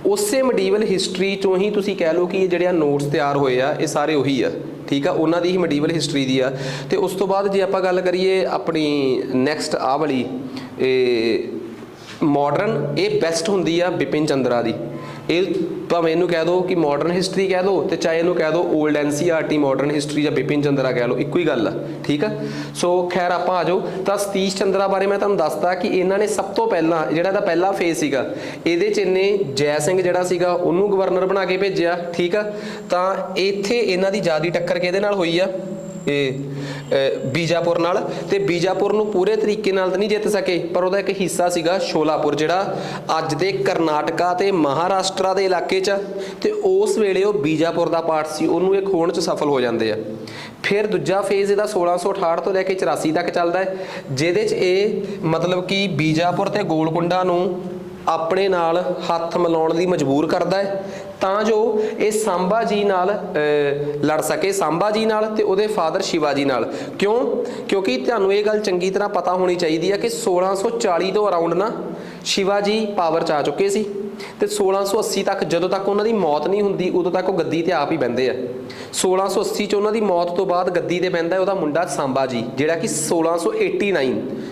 ਉਸੇ ਮੈਡੀਵਲ ਹਿਸਟਰੀ ਚੋਂ ਹੀ ਤੁਸੀਂ ਕਹਿ ਲਓ ਕਿ ਇਹ ਜਿਹੜੇ ਨੋਟਸ ਤਿਆਰ ਹੋਏ ਆ ਇਹ ਸਾਰੇ ਉਹੀ ਆ। ਠੀਕ ਆ, ਉਹਨਾਂ ਦੀ ਹੀ ਮੈਡੀਵਲ ਹਿਸਟਰੀ ਦੀ ਆ। ਤੇ ਉਸ ਤੋਂ ਬਾਅਦ ਜੇ ਆਪਾਂ ਗੱਲ ਕਰੀਏ ਆਪਣੀ ਨੈਕਸਟ ਆਹ ਵਾਲੀ ਮਾਡਰਨ, ਇਹ ਬੈਸਟ ਹੁੰਦੀ ਆ ਬਿਪਿਨ ਚੰਦਰਾ ਦੀ। ਇਹ ਭਾਵੇਂ ਇਹਨੂੰ ਕਹਿ ਦਿਓ ਕਿ ਮਾਡਰਨ ਹਿਸਟਰੀ ਕਹਿ ਦਿਓ, ਤੇ ਚਾਹੇ ਇਹਨੂੰ ਕਹਿ ਦਿਓ ਓਲਡ NCERT ਮਾਡਰਨ ਹਿਸਟਰੀ ਜਾਂ ਬਿਪਿਨ ਚੰਦਰਾ ਕਹਿ ਲਓ, ਇੱਕੋ ਹੀ ਗੱਲ ਆ। ਠੀਕ ਆ, ਸੋ ਖੈਰ ਆਪਾਂ ਆ ਜਾਓ। ਤਾਂ ਸਤੀਸ਼ ਚੰਦਰਾ ਬਾਰੇ ਮੈਂ ਤੁਹਾਨੂੰ ਦੱਸਦਾ ਕਿ ਇਹਨਾਂ ਨੇ ਸਭ ਤੋਂ ਪਹਿਲਾਂ ਜਿਹੜਾ ਇਹਦਾ ਪਹਿਲਾ ਫੇਜ਼ ਸੀਗਾ, ਇਹਦੇ 'ਚ ਇਹਨੇ ਜੈ ਸਿੰਘ ਜਿਹੜਾ ਸੀਗਾ ਉਹਨੂੰ ਗਵਰਨਰ ਬਣਾ ਕੇ ਭੇਜਿਆ। ਠੀਕ ਆ, ਤਾਂ ਇੱਥੇ ਇਹਨਾਂ ਦੀ ਜ਼ਿਆਦਾ ਟੱਕਰ ਕਿਹਦੇ ਨਾਲ ਹੋਈ ਆ? ਇਹ ਬੀਜਾਪੁਰ ਨਾਲ। ਤੇ ਬੀਜਾਪੁਰ ਨੂੰ ਪੂਰੇ ਤਰੀਕੇ ਨਾਲ ਤਾਂ ਨਹੀਂ ਜਿੱਤ ਸਕੇ, ਪਰ ਉਹਦਾ ਇੱਕ ਹਿੱਸਾ ਸੀਗਾ ਸ਼ੋਲਾਪੁਰ, ਜਿਹੜਾ ਅੱਜ ਦੇ ਕਰਨਾਟਕਾ ਤੇ ਮਹਾਰਾਸ਼ਟਰਾ ਦੇ ਇਲਾਕੇ 'ਚ, ਤੇ ਉਸ ਵੇਲੇ ਉਹ ਬੀਜਾਪੁਰ ਦਾ ਪਾਰਟ ਸੀ, ਉਹਨੂੰ ਇਹ ਖੋਣ 'ਚ ਸਫਲ ਹੋ ਜਾਂਦੇ ਆ। ਫਿਰ ਦੂਜਾ ਫੇਜ਼ ਇਹਦਾ 1668 ਤੋਂ ਲੈ ਕੇ 84 ਤੱਕ ਚੱਲਦਾ ਹੈ, ਜਿਹਦੇ 'ਚ ਇਹ ਮਤਲਬ ਕਿ ਬੀਜਾਪੁਰ ਤੇ ਗੋਲਕੁੰਡਾ ਨੂੰ ਆਪਣੇ ਨਾਲ ਹੱਥ ਮਿਲਾਉਣ ਲਈ ਮਜਬੂਰ ਕਰਦਾ ਹੈ, ਤਾਂ ਜੋ ਇਹ ਸਾਂਭਾ ਜੀ ਨਾਲ ਲੜ ਸਕੇ, ਸਾਂਭਾ ਜੀ ਨਾਲ ਤੇ ਉਹਦੇ ਫਾਦਰ ਸ਼ਿਵਾਜੀ ਨਾਲ। ਕਿਉਂਕਿ ਤੁਹਾਨੂੰ ਇਹ ਗੱਲ ਚੰਗੀ ਤਰ੍ਹਾਂ ਪਤਾ ਹੋਣੀ ਚਾਹੀਦੀ ਹੈ ਕਿ 1640 ਤੋਂ ਅਰਾਊਂਡ ਨਾ ਸ਼ਿਵਾਜੀ ਪਾਵਰ 'ਚ ਆ ਚੁੱਕੇ ਸੀ, ਤੇ 1680 ਤੱਕ ਜਦੋਂ ਤੱਕ ਉਹਨਾਂ ਦੀ ਮੌਤ ਨਹੀਂ ਹੁੰਦੀ ਉਦੋਂ ਤੱਕ ਉਹ ਗੱਦੀ ਤੇ ਆਪ ਹੀ ਬਹਿੰਦੇ ਆ। 1680 'ਚ ਉਹਨਾਂ ਦੀ ਮੌਤ ਤੋਂ ਬਾਅਦ ਗੱਦੀ ਤੇ ਬਹਿੰਦਾ ਉਹਦਾ ਮੁੰਡਾ ਸਾਂਭਾ ਜੀ, ਜਿਹੜਾ ਕਿ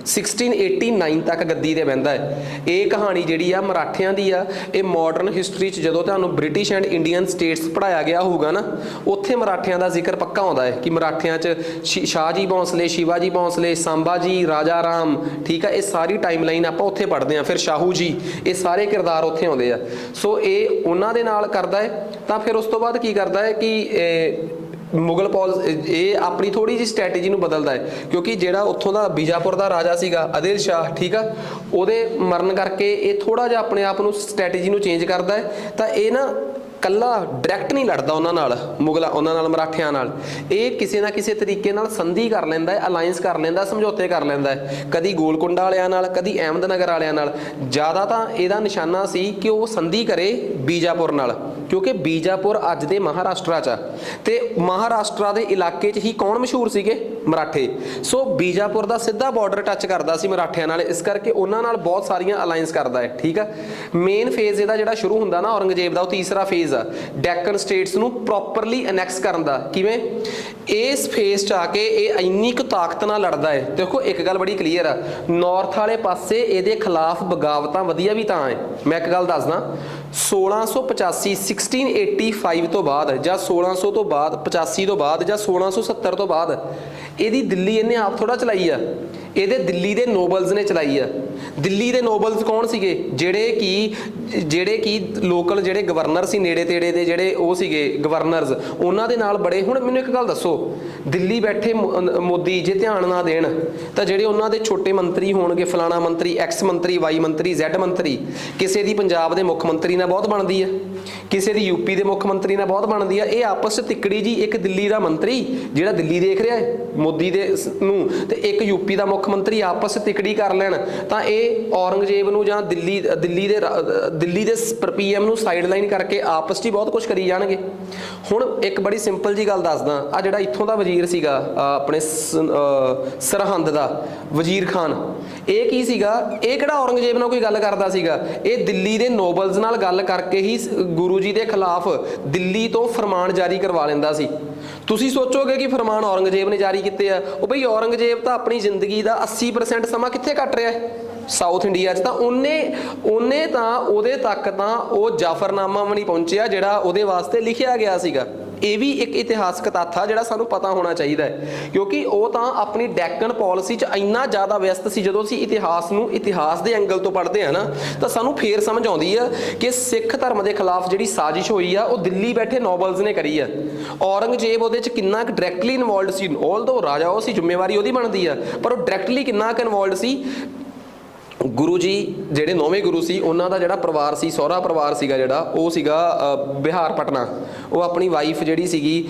1689 ਤੱਕ ਗੱਦੀ ਤੇ ਬਹਿੰਦਾ ਹੈ। ਇਹ ਕਹਾਣੀ ਜਿਹੜੀ ਆ ਮਰਾਠਿਆਂ ਦੀ ਆ। ਇਹ ਮਾਡਰਨ ਹਿਸਟਰੀ 'ਚ ਜਦੋਂ ਤੁਹਾਨੂੰ ਬ੍ਰਿਟਿਸ਼ ਐਂਡ ਇੰਡੀਅਨ ਸਟੇਟਸ ਪੜ੍ਹਾਇਆ ਗਿਆ ਹੋਊਗਾ ਨਾ, ਉੱਥੇ ਮਰਾਠਿਆਂ ਦਾ ਜ਼ਿਕਰ ਪੱਕਾ ਆਉਂਦਾ ਹੈ ਕਿ ਮਰਾਠਿਆਂ 'ਚ ਸ਼ਾਹ ਜੀ ਭੌਂਸਲੇ, ਸ਼ਿਵਾਜੀ ਭੌਂਸਲੇ, ਸਾਂਭਾ ਜੀ, ਰਾਜਾ ਰਾਮ। ਠੀਕ ਆ, ਇਹ ਸਾਰੀ ਟਾਈਮ ਲਾਈਨ ਆਪਾਂ ਉੱਥੇ ਪੜ੍ਹਦੇ ਹਾਂ। ਫਿਰ ਸ਼ਾਹੂ ਜੀ, ਇਹ ਸਾਰੇ ਕਿਰਦਾਰ ਉੱਥੇ ਆਉਂਦੇ ਆ। ਸੋ ਇਹ ਉਹਨਾਂ ਦੇ ਨਾਲ ਕਰਦਾ ਹੈ। ਤਾਂ ਫਿਰ ਉਸ ਤੋਂ ਬਾਅਦ ਕੀ ਕਰਦਾ ਹੈ ਕਿ ਮੁਗਲ ਇਹ ਆਪਣੀ ਥੋੜੀ ਜਿਹੀ ਸਟ੍ਰੈਟੇਜੀ ਨੂੰ ਬਦਲਦਾ ਹੈ, ਕਿਉਂਕਿ ਜਿਹੜਾ ਉੱਥੋਂ ਦਾ ਬੀਜਾਪੁਰ ਦਾ ਰਾਜਾ ਸੀਗਾ ਆਦਿਲ ਸ਼ਾਹ, ਠੀਕ ਆ, ਉਹਦੇ ਮਰਨ ਕਰਕੇ ਇਹ ਥੋੜਾ ਜਿਹਾ ਆਪਣੇ ਆਪ ਨੂੰ ਸਟ੍ਰੈਟੇਜੀ ਨੂੰ ਚੇਂਜ ਕਰਦਾ ਹੈ। ਤਾਂ ਇਹ ਨਾ ਕੱਲਾ ਡਾਇਰੈਕਟ ਨਹੀਂ ਲੜਦਾ ਉਹਨਾਂ ਨਾਲ, ਉਹਨਾਂ ਨਾਲ ਮਰਾਠਿਆਂ ਨਾਲ। ਇਹ ਕਿਸੇ ਨਾ ਕਿਸੇ ਤਰੀਕੇ ਨਾਲ ਸੰਧੀ ਕਰ ਲੈਂਦਾ ਹੈ, ਅਲਾਈਅੰਸ ਕਰ ਲੈਂਦਾ, ਸਮਝੌਤੇ ਕਰ ਲੈਂਦਾ ਹੈ, ਕਦੀ ਗੋਲਕੁੰਡਾ ਵਾਲਿਆਂ ਨਾਲ, ਕਦੀ ਅਹਿਮਦਨਗਰ ਵਾਲਿਆਂ ਨਾਲ। ਜ਼ਿਆਦਾ ਤਾਂ ਇਹਦਾ ਨਿਸ਼ਾਨਾ ਸੀ ਕਿ ਉਹ ਸੰਧੀ ਕਰੇ ਬੀਜਾਪੁਰ ਨਾਲ, ਕਿਉਂਕਿ ਬੀਜਾਪੁਰ ਅੱਜ ਦੇ ਮਹਾਰਾਸ਼ਟਰਾ 'ਚ ਆ, ਤੇ ਮਹਾਰਾਸ਼ਟਰਾ ਦੇ ਇਲਾਕੇ 'ਚ ਹੀ ਕੌਣ ਮਸ਼ਹੂਰ ਸੀਗੇ? ਮਰਾਠੇ। ਸੋ ਬੀਜਾਪੁਰ ਦਾ ਸਿੱਧਾ ਬਾਰਡਰ ਟੱਚ ਕਰਦਾ ਸੀ ਮਰਾਠਿਆਂ ਨਾਲ, ਇਸ ਕਰਕੇ ਉਹਨਾਂ ਨਾਲ ਬਹੁਤ ਸਾਰੀਆਂ ਅਲਾਈਅੰਸ ਕਰਦਾ ਹੈ। ਠੀਕ ਆ, ਮੇਨ ਫੇਜ਼ ਇਹਦਾ ਜਿਹੜਾ ਸ਼ੁਰੂ ਹੁੰਦਾ ਨਾ ਔਰੰਗਜ਼ੇਬ ਦਾ, ਉਹ ਤੀਸਰਾ ਫੇਜ਼ ਆ ਡੈਕਨ ਸਟੇਟਸ ਨੂੰ ਪ੍ਰੋਪਰਲੀ ਅਨੈਕਸ ਕਰਨ ਦਾ। ਕਿਵੇਂ? ਇਸ ਫੇਜ਼ 'ਚ ਆ ਕੇ ਇਹ ਇੰਨੀ ਕੁ ਤਾਕਤ ਨਾਲ ਲੜਦਾ ਹੈ। ਦੇਖੋ ਇੱਕ ਗੱਲ ਬੜੀ ਕਲੀਅਰ ਆ, ਨਾਰਥ ਵਾਲੇ ਪਾਸੇ ਇਹਦੇ ਖਿਲਾਫ ਬਗਾਵਤਾਂ ਵਧੀਆ ਵੀ ਤਾਂ ਹੈ। ਮੈਂ ਇੱਕ ਗੱਲ ਦੱਸਦਾ, 1685 ਤੋਂ ਬਾਅਦ ਜਾਂ 1600 ਤੋਂ ਬਾਅਦ, 85 ਤੋਂ ਬਾਅਦ ਜਾਂ 1670 ਤੋਂ ਬਾਅਦ ਇਹਦੀ ਦਿੱਲੀ ਇਹਨੇ ਆਪ ਥੋੜਾ ਚਲਾਈ ਆ। ਇਹਦੇ ਦਿੱਲੀ ਦੇ ਨੋਬਲਸ ਨੇ ਚਲਾਈ ਆ। ਦਿੱਲੀ ਦੇ ਨੋਬਲਸ ਕੌਣ ਸੀਗੇ? ਜਿਹੜੇ ਕਿ ਲੋਕਲ ਜਿਹੜੇ ਗਵਰਨਰ ਸੀ ਨੇੜੇ ਤੇੜੇ ਦੇ ਜਿਹੜੇ ਉਹ ਸੀਗੇ ਗਵਰਨਰਸ, ਉਹਨਾਂ ਦੇ ਨਾਲ ਬੜੇ। ਹੁਣ ਮੈਨੂੰ ਇੱਕ ਗੱਲ ਦੱਸੋ, ਦਿੱਲੀ ਬੈਠੇ ਮੋਦੀ ਜੇ ਧਿਆਨ ਨਾ ਦੇਣ ਤਾਂ ਜਿਹੜੇ ਉਹਨਾਂ ਦੇ ਛੋਟੇ ਮੰਤਰੀ ਹੋਣਗੇ, ਫਲਾਣਾ ਮੰਤਰੀ, ਐਕਸ ਮੰਤਰੀ, ਵਾਈ ਮੰਤਰੀ, ਜ਼ੈਡ ਮੰਤਰੀ, ਕਿਸੇ ਦੀ ਪੰਜਾਬ ਦੇ ਮੁੱਖ ਮੰਤਰੀ ਨਾਲ ਬਹੁਤ ਬਣਦੀ ਆ, ਕਿਸੇ ਦੀ ਯੂਪੀ ਦੇ ਮੁੱਖ ਮੰਤਰੀ ਨਾਲ ਬਹੁਤ ਬਣਦੀ ਆ। ਇਹ ਆਪਸ 'ਚ ਤਿੱਕੜੀ ਜੀ, ਇੱਕ ਦਿੱਲੀ ਦਾ ਮੰਤਰੀ ਜਿਹੜਾ ਦਿੱਲੀ ਦੇਖ ਰਿਹਾ ਹੈ ਮੋਦੀ ਦੇ ਨੂੰ, ਤੇ ਇੱਕ ਯੂਪੀ ਦਾ ਮੁੱਖ ਮੰਤਰੀ ਆਪਸ 'ਚ ਤਿੱਕੜੀ ਕਰ ਲੈਣ ਤਾਂ ਇਹ ਔਰੰਗਜ਼ੇਬ ਨੂੰ ਜਾਂ ਦਿੱਲੀ ਦੇ PM ਨੂੰ ਸਾਈਡ ਲਾਈਨ ਕਰਕੇ ਆਪਸ 'ਚ ਹੀ ਬਹੁਤ ਕੁਝ ਕਰੀ ਜਾਣਗੇ। ਹੁਣ ਇੱਕ ਬੜੀ ਸਿੰਪਲ ਜੀ ਗੱਲ ਦੱਸਦਾ, ਆ ਜਿਹੜਾ ਇੱਥੋਂ ਦਾ ਵਜ਼ੀਰ ਸੀਗਾ ਆਪਣੇ ਸਰਹੰਦ ਦਾ ਵਜ਼ੀਰ ਖਾਨ, ਇਹ ਕੀ ਸੀਗਾ? ਇਹ ਕਿਹੜਾ ਔਰੰਗਜ਼ੇਬ ਨਾਲ ਕੋਈ ਗੱਲ ਕਰਦਾ ਸੀਗਾ? ਇਹ ਦਿੱਲੀ ਦੇ ਨੋਬਲਸ ਨਾਲ ਗੱਲ ਕਰਕੇ ਹੀ ਗੁਰੂ ਜੀ ਦੇ ਖਿਲਾਫ ਦਿੱਲੀ ਤੋਂ ਫਰਮਾਨ ਜਾਰੀ ਕਰਵਾ ਲੈਂਦਾ ਸੀ। ਤੁਸੀਂ ਸੋਚੋਗੇ ਕਿ ਫਰਮਾਨ ਔਰੰਗਜ਼ੇਬ ਨੇ ਜਾਰੀ ਕੀਤੇ ਆ। ਉਹ ਬਈ ਔਰੰਗਜ਼ੇਬ ਤਾਂ ਆਪਣੀ ਜ਼ਿੰਦਗੀ ਦਾ 80% ਸਮਾਂ ਕਿੱਥੇ ਕੱਟ ਰਿਹਾ ਹੈ? ਸਾਊਥ ਇੰਡੀਆ 'ਚ। ਤਾਂ ਉਹਨੇ ਤਾਂ ਉਹਦੇ ਤੱਕ ਤਾਂ ਉਹ ਜਾਫਰਨਾਮਾ ਵੀ ਨਹੀਂ ਪਹੁੰਚਿਆ ਜਿਹੜਾ ਉਹਦੇ ਵਾਸਤੇ ਲਿਖਿਆ ਗਿਆ ਸੀਗਾ। ਇਹ ਵੀ ਇੱਕ ਇਤਿਹਾਸਕ ਤੱਥ ਆ ਜਿਹੜਾ ਸਾਨੂੰ ਪਤਾ ਹੋਣਾ ਚਾਹੀਦਾ ਹੈ, ਕਿਉਂਕਿ ਉਹ ਤਾਂ ਆਪਣੀ ਡੈਕਨ ਪਾਲਿਸੀ 'ਚ ਇੰਨਾ ਜ਼ਿਆਦਾ ਵਿਅਸਤ ਸੀ। ਜਦੋਂ ਅਸੀਂ ਇਤਿਹਾਸ ਨੂੰ ਇਤਿਹਾਸ ਦੇ ਐਂਗਲ ਤੋਂ ਪੜ੍ਹਦੇ ਆ ਨਾ, ਤਾਂ ਸਾਨੂੰ ਫੇਰ ਸਮਝ ਆਉਂਦੀ ਆ ਕਿ ਸਿੱਖ ਧਰਮ ਦੇ ਖਿਲਾਫ ਜਿਹੜੀ ਸਾਜ਼ਿਸ਼ ਹੋਈ ਆ ਉਹ ਦਿੱਲੀ ਬੈਠੇ ਨੋਬਲਸ ਨੇ ਕਰੀ ਆ। ਔਰੰਗਜ਼ੇਬ ਉਹਦੇ 'ਚ ਕਿੰਨਾ ਕੁ ਡਾਇਰੈਕਟਲੀ ਇਨਵੋਲਵਡ ਸੀ? ਆਲਦੋ ਰਾਜਾ ਉਹ ਸੀ, ਜ਼ਿੰਮੇਵਾਰੀ ਉਹਦੀ ਬਣਦੀ ਆ, ਪਰ ਉਹ ਡਾਇਰੈਕਟਲੀ ਕਿੰਨਾ ਕੁ ਇਨਵੋਲਵਡ ਸੀ? ਗੁਰੂ ਜੀ ਜਿਹੜੇ 9ਵੇਂ ਗੁਰੂ ਸੀ, ਉਹਨਾਂ ਦਾ ਜਿਹੜਾ ਪਰਿਵਾਰ ਸੀ, ਸਹੁਰਾ ਪਰਿਵਾਰ ਸੀਗਾ ਜਿਹੜਾ, ਉਹ ਸੀਗਾ ਬਿਹਾਰ ਪਟਨਾ। ਉਹ ਆਪਣੀ ਵਾਈਫ ਜਿਹੜੀ ਸੀਗੀ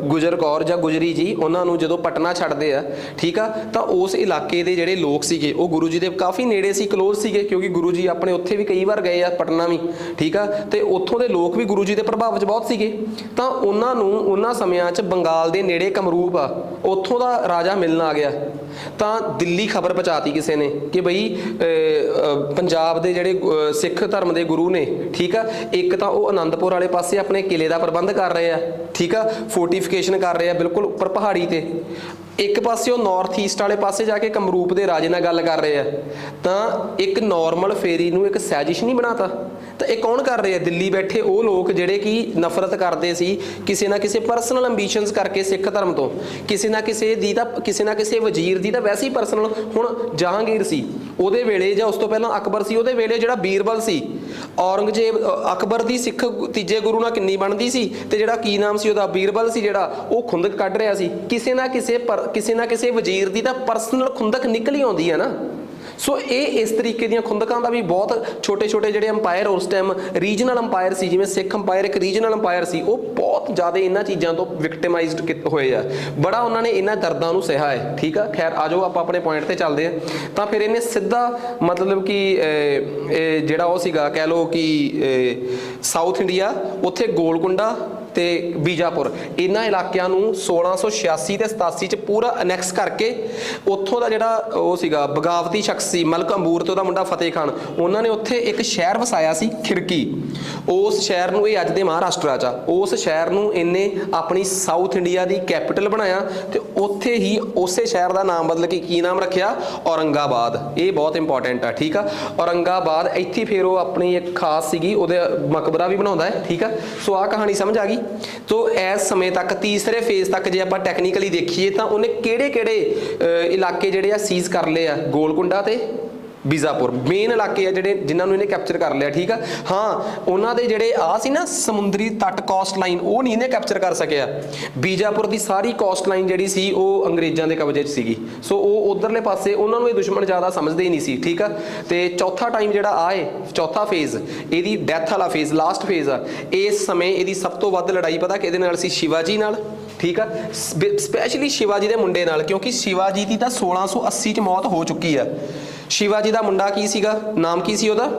ਗੁਜਰ ਕੌਰ ਜਾਂ ਗੁਜਰੀ ਜੀ, ਉਹਨਾਂ ਨੂੰ ਜਦੋਂ ਪਟਨਾ ਛੱਡਦੇ ਆ, ਠੀਕ ਆ, ਤਾਂ ਉਸ ਇਲਾਕੇ ਦੇ ਜਿਹੜੇ ਲੋਕ ਸੀਗੇ ਉਹ ਗੁਰੂ ਜੀ ਦੇ ਕਾਫੀ ਨੇੜੇ ਸੀ, ਕਲੋਜ਼ ਸੀਗੇ, ਕਿਉਂਕਿ ਗੁਰੂ ਜੀ ਆਪਣੇ ਉੱਥੇ ਵੀ ਕਈ ਵਾਰ ਗਏ ਆ, ਪਟਨਾ ਵੀ, ਠੀਕ ਆ, ਤੇ ਉੱਥੋਂ ਦੇ ਲੋਕ ਵੀ ਗੁਰੂ ਜੀ ਦੇ ਪ੍ਰਭਾਵ 'ਚ ਬਹੁਤ ਸੀਗੇ। ਤਾਂ ਉਹਨਾਂ ਨੂੰ ਉਹਨਾਂ ਸਮਿਆਂ 'ਚ ਬੰਗਾਲ ਦੇ ਨੇੜੇ ਕਮਰੂਪ ਆ, ਉੱਥੋਂ ਦਾ ਰਾਜਾ ਮਿਲਣ ਆ ਗਿਆ। ਤਾਂ ਦਿੱਲੀ ਖਬਰ ਪਹੁੰਚਾਤੀ ਕਿਸੇ ਨੇ ਕਿ ਬਈ ਪੰਜਾਬ ਦੇ ਜਿਹੜੇ ਸਿੱਖ ਧਰਮ ਦੇ ਗੁਰੂ ਨੇ, ਠੀਕ ਆ, ਇੱਕ ਤਾਂ ਉਹ ਆਨੰਦਪੁਰ ਵਾਲੇ ਪਾਸੇ ਆਪਣੇ ਕਿਲੇ ਦਾ ਪ੍ਰਬੰਧ ਕਰ ਰਹੇ ਆ, ਠੀਕ ਆ, ਫੋਰਟੀਫਿਕੇਸ਼ਨ ਕਰ ਰਹੇ ਆ ਬਿਲਕੁਲ ਉੱਪਰ ਪਹਾੜੀ ਤੇ। ਇੱਕ ਪਾਸੇ ਉਹ ਨਾਰਥ ਈਸਟ ਵਾਲੇ ਪਾਸੇ ਜਾ ਕੇ ਕਮਰੂਪ ਦੇ ਰਾਜੇ ਨਾਲ ਗੱਲ ਕਰ ਰਹੇ ਆ। ਤਾਂ ਇੱਕ ਨਾਰਮਲ ਫੇਰੀ ਨੂੰ ਇੱਕ ਸਾਜ਼ਿਸ਼ ਨਹੀਂ ਬਣਾਤਾ। ਤਾਂ ਇਹ ਕੌਣ ਕਰ ਰਹੇ ਆ? ਦਿੱਲੀ ਬੈਠੇ ਉਹ ਲੋਕ ਜਿਹੜੇ ਕਿ ਨਫ਼ਰਤ ਕਰਦੇ ਸੀ ਕਿਸੇ ਨਾ ਕਿਸੇ ਪਰਸਨਲ ਐਂਬੀਸ਼ਨਸ ਕਰਕੇ ਸਿੱਖ ਧਰਮ ਤੋਂ, ਕਿਸੇ ਨਾ ਕਿਸੇ ਵਜ਼ੀਰ ਦੀ ਤਾਂ ਵੈਸੇ ਹੀ ਪਰਸਨਲ। ਹੁਣ ਜਹਾਂਗੀਰ ਸੀ ਉਹਦੇ ਵੇਲੇ, ਜਾਂ ਉਸ ਤੋਂ ਪਹਿਲਾਂ ਅਕਬਰ ਸੀ ਉਹਦੇ ਵੇਲੇ, ਜਿਹੜਾ ਬੀਰਬਲ ਸੀ, ਔਰੰਗਜ਼ੇਬ ਅਕਬਰ ਦੀ ਸਿੱਖ ਤੀਜੇ ਗੁਰੂ ਨਾਲ ਕਿੰਨੀ ਬਣਦੀ ਸੀ, ਤੇ ਜਿਹੜਾ ਕੀ ਨਾਮ ਸੀ ਉਹਦਾ, ਬੀਰਬਲ ਸੀ ਜਿਹੜਾ, ਉਹ ਖੁੰਦਕ ਕੱਢ ਰਿਹਾ ਸੀ। ਕਿਸੇ ਨਾ ਕਿਸੇ ਵਜ਼ੀਰ ਦੀ ਤਾਂ ਪਰਸਨਲ ਖੁੰਦਕ ਨਿਕਲੀ ਆਉਂਦੀ ਹੈ ਨਾ। ਸੋ ਇਹ ਇਸ ਤਰੀਕੇ ਦੀਆਂ ਖੁੰਦਕਾਂ ਦਾ ਵੀ ਬਹੁਤ ਛੋਟੇ ਜਿਹੜੇ ਅੰਪਾਇਰ ਉਸ ਟਾਈਮ ਰੀਜਨਲ ਅੰਪਾਇਰ ਸੀ, ਜਿਵੇਂ ਸਿੱਖ ਅੰਪਾਇਰ ਇੱਕ ਰੀਜਨਲ ਅੰਪਾਇਰ ਸੀ, ਉਹ ਬਹੁਤ ਜ਼ਿਆਦਾ ਇਹਨਾਂ ਚੀਜ਼ਾਂ ਤੋਂ ਵਿਕਟਿਮਾਈਜ਼ਡ ਹੋਏ ਆ। ਬੜਾ ਉਹਨਾਂ ਨੇ ਇਹਨਾਂ ਦਰਦਾਂ ਨੂੰ ਸਹਿਆ ਹੈ, ਠੀਕ ਆ। ਖੈਰ ਆ ਜਾਓ ਆਪਾਂ ਆਪਣੇ ਪੁਆਇੰਟ ਤੇ ਚੱਲਦੇ ਆ। ਤਾਂ ਫਿਰ ਇਹਨੇ ਸਿੱਧਾ ਮਤਲਬ ਕਿ ਜਿਹੜਾ ਉਹ ਸੀਗਾ, ਕਹਿ ਲਓ ਕਿ ਸਾਊਥ ਇੰਡੀਆ, ਉੱਥੇ ਗੋਲਕੁੰਡਾ ਤੇ ਬੀਜਾਪੁਰ, ਇਹਨਾਂ ਇਲਾਕਿਆਂ ਨੂੰ 1686 ਤੇ 87 ਚ ਪੂਰਾ ਅਨੈਕਸ ਕਰਕੇ, ਉੱਥੋਂ ਦਾ ਜਿਹੜਾ ਉਹ ਸੀਗਾ ਬਗਾਵਤੀ ਸ਼ਖਸ ਸੀ ਮਲਕ ਅੰਬੂਰ ਤੇ ਉਹਦਾ ਮੁੰਡਾ ਫਤਿਹ ਖਾਨ, ਉਹਨਾਂ ਨੇ ਉੱਥੇ ਇੱਕ ਸ਼ਹਿਰ ਵਸਾਇਆ ਸੀ ਖਿਰਕੀ। ਉਸ ਸ਼ਹਿਰ ਨੂੰ, ਇਹ ਅੱਜ ਦੇ ਮਹਾਰਾਸ਼ਟਰ 'ਚ ਆ, ਉਸ ਸ਼ਹਿਰ ਨੂੰ ਇਹਨੇ ਆਪਣੀ ਸਾਊਥ ਇੰਡੀਆ ਦੀ ਕੈਪੀਟਲ ਬਣਾਇਆ ਤੇ ਉੱਥੇ ਹੀ ਉਸੇ ਸ਼ਹਿਰ ਦਾ ਨਾਮ ਬਦਲ ਕੇ ਕੀ ਨਾਮ ਰੱਖਿਆ? ਔਰੰਗਾਬਾਦ। ਇਹ ਬਹੁਤ ਇੰਪੋਰਟੈਂਟ ਆ, ਠੀਕ ਆ। ਔਰੰਗਾਬਾਦ ਇੱਥੇ ਫਿਰ ਉਹ ਆਪਣੀ ਇੱਕ ਖਾਸ ਸੀਗੀ, ਉਹਦੇ ਮਕਬਰਾ ਵੀ ਬਣਾਉਂਦਾ ਹੈ, ਠੀਕ ਆ। ਸੋ ਆਹ ਕਹਾਣੀ ਸਮਝ ਆ ਗਈ। ਤੋ ਇਸ ਸਮੇਂ ਤੱਕ, ਤੀਸਰੇ ਫੇਜ਼ ਤੱਕ ਜੇ ਆਪਾਂ ਟੈਕਨੀਕਲੀ ਦੇਖੀਏ ਤਾਂ ਉਹਨੇ ਕਿਹੜੇ ਇਲਾਕੇ ਜਿਹੜੇ ਆ ਸੀਜ਼ ਕਰ ਲਏ ਆ? ਗੋਲਕੁੰਡਾ ਤੇ ਬੀਜਾਪੁਰ ਮੇਨ ਇਲਾਕੇ ਆ ਜਿਹੜੇ ਜਿਨ੍ਹਾਂ ਨੂੰ ਇਹਨੇ ਕੈਪਚਰ ਕਰ ਲਿਆ, ਠੀਕ ਆ। ਹਾਂ, ਉਹਨਾਂ ਦੇ ਜਿਹੜੇ ਆ ਸੀ ਨਾ ਸਮੁੰਦਰੀ ਤੱਟ ਕੋਸਟ ਲਾਈਨ, ਉਹ ਨਹੀਂ ਇਹਨੇ ਕੈਪਚਰ ਕਰ ਸਕਿਆ। ਬੀਜਾਪੁਰ ਦੀ ਸਾਰੀ ਕੋਸਟ ਲਾਈਨ ਜਿਹੜੀ ਸੀ ਉਹ ਅੰਗਰੇਜ਼ਾਂ ਦੇ ਕਬਜ਼ੇ 'ਚ ਸੀਗੀ। ਸੋ ਉਹ ਉਧਰਲੇ ਪਾਸੇ ਉਹਨਾਂ ਨੂੰ ਇਹ ਦੁਸ਼ਮਣ ਜ਼ਿਆਦਾ ਸਮਝਦੇ ਹੀ ਨਹੀਂ ਸੀ, ਠੀਕ ਆ। ਤੇ ਚੌਥਾ ਟਾਈਮ ਜਿਹੜਾ ਆਏ, ਚੌਥਾ ਫੇਜ਼ ਇਹਦੀ ਡੈਥ ਵਾਲਾ ਫੇਜ਼, ਲਾਸਟ ਫੇਜ਼ ਆ। ਇਸ ਸਮੇਂ ਇਹਦੀ ਸਭ ਤੋਂ ਵੱਧ ਲੜਾਈ ਪਤਾ ਕਿਹਦੇ ਨਾਲ ਸੀ? ਸ਼ਿਵਾਜੀ ਨਾਲ, ਠੀਕ ਆ। ਸਪੈਸ਼ਲੀ ਸ਼ਿਵਾਜੀ ਦੇ ਮੁੰਡੇ ਨਾਲ, ਕਿਉਂਕਿ ਸ਼ਿਵਾਜੀ ਦੀ ਤਾਂ 1680 ਚ ਮੌਤ ਹੋ ਚੁੱਕੀ ਆ। ਸ਼ਿਵਾਜੀ ਦਾ ਮੁੰਡਾ ਕੀ ਸੀਗਾ? ਨਾਮ ਕੀ ਸੀ ਉਹਦਾ?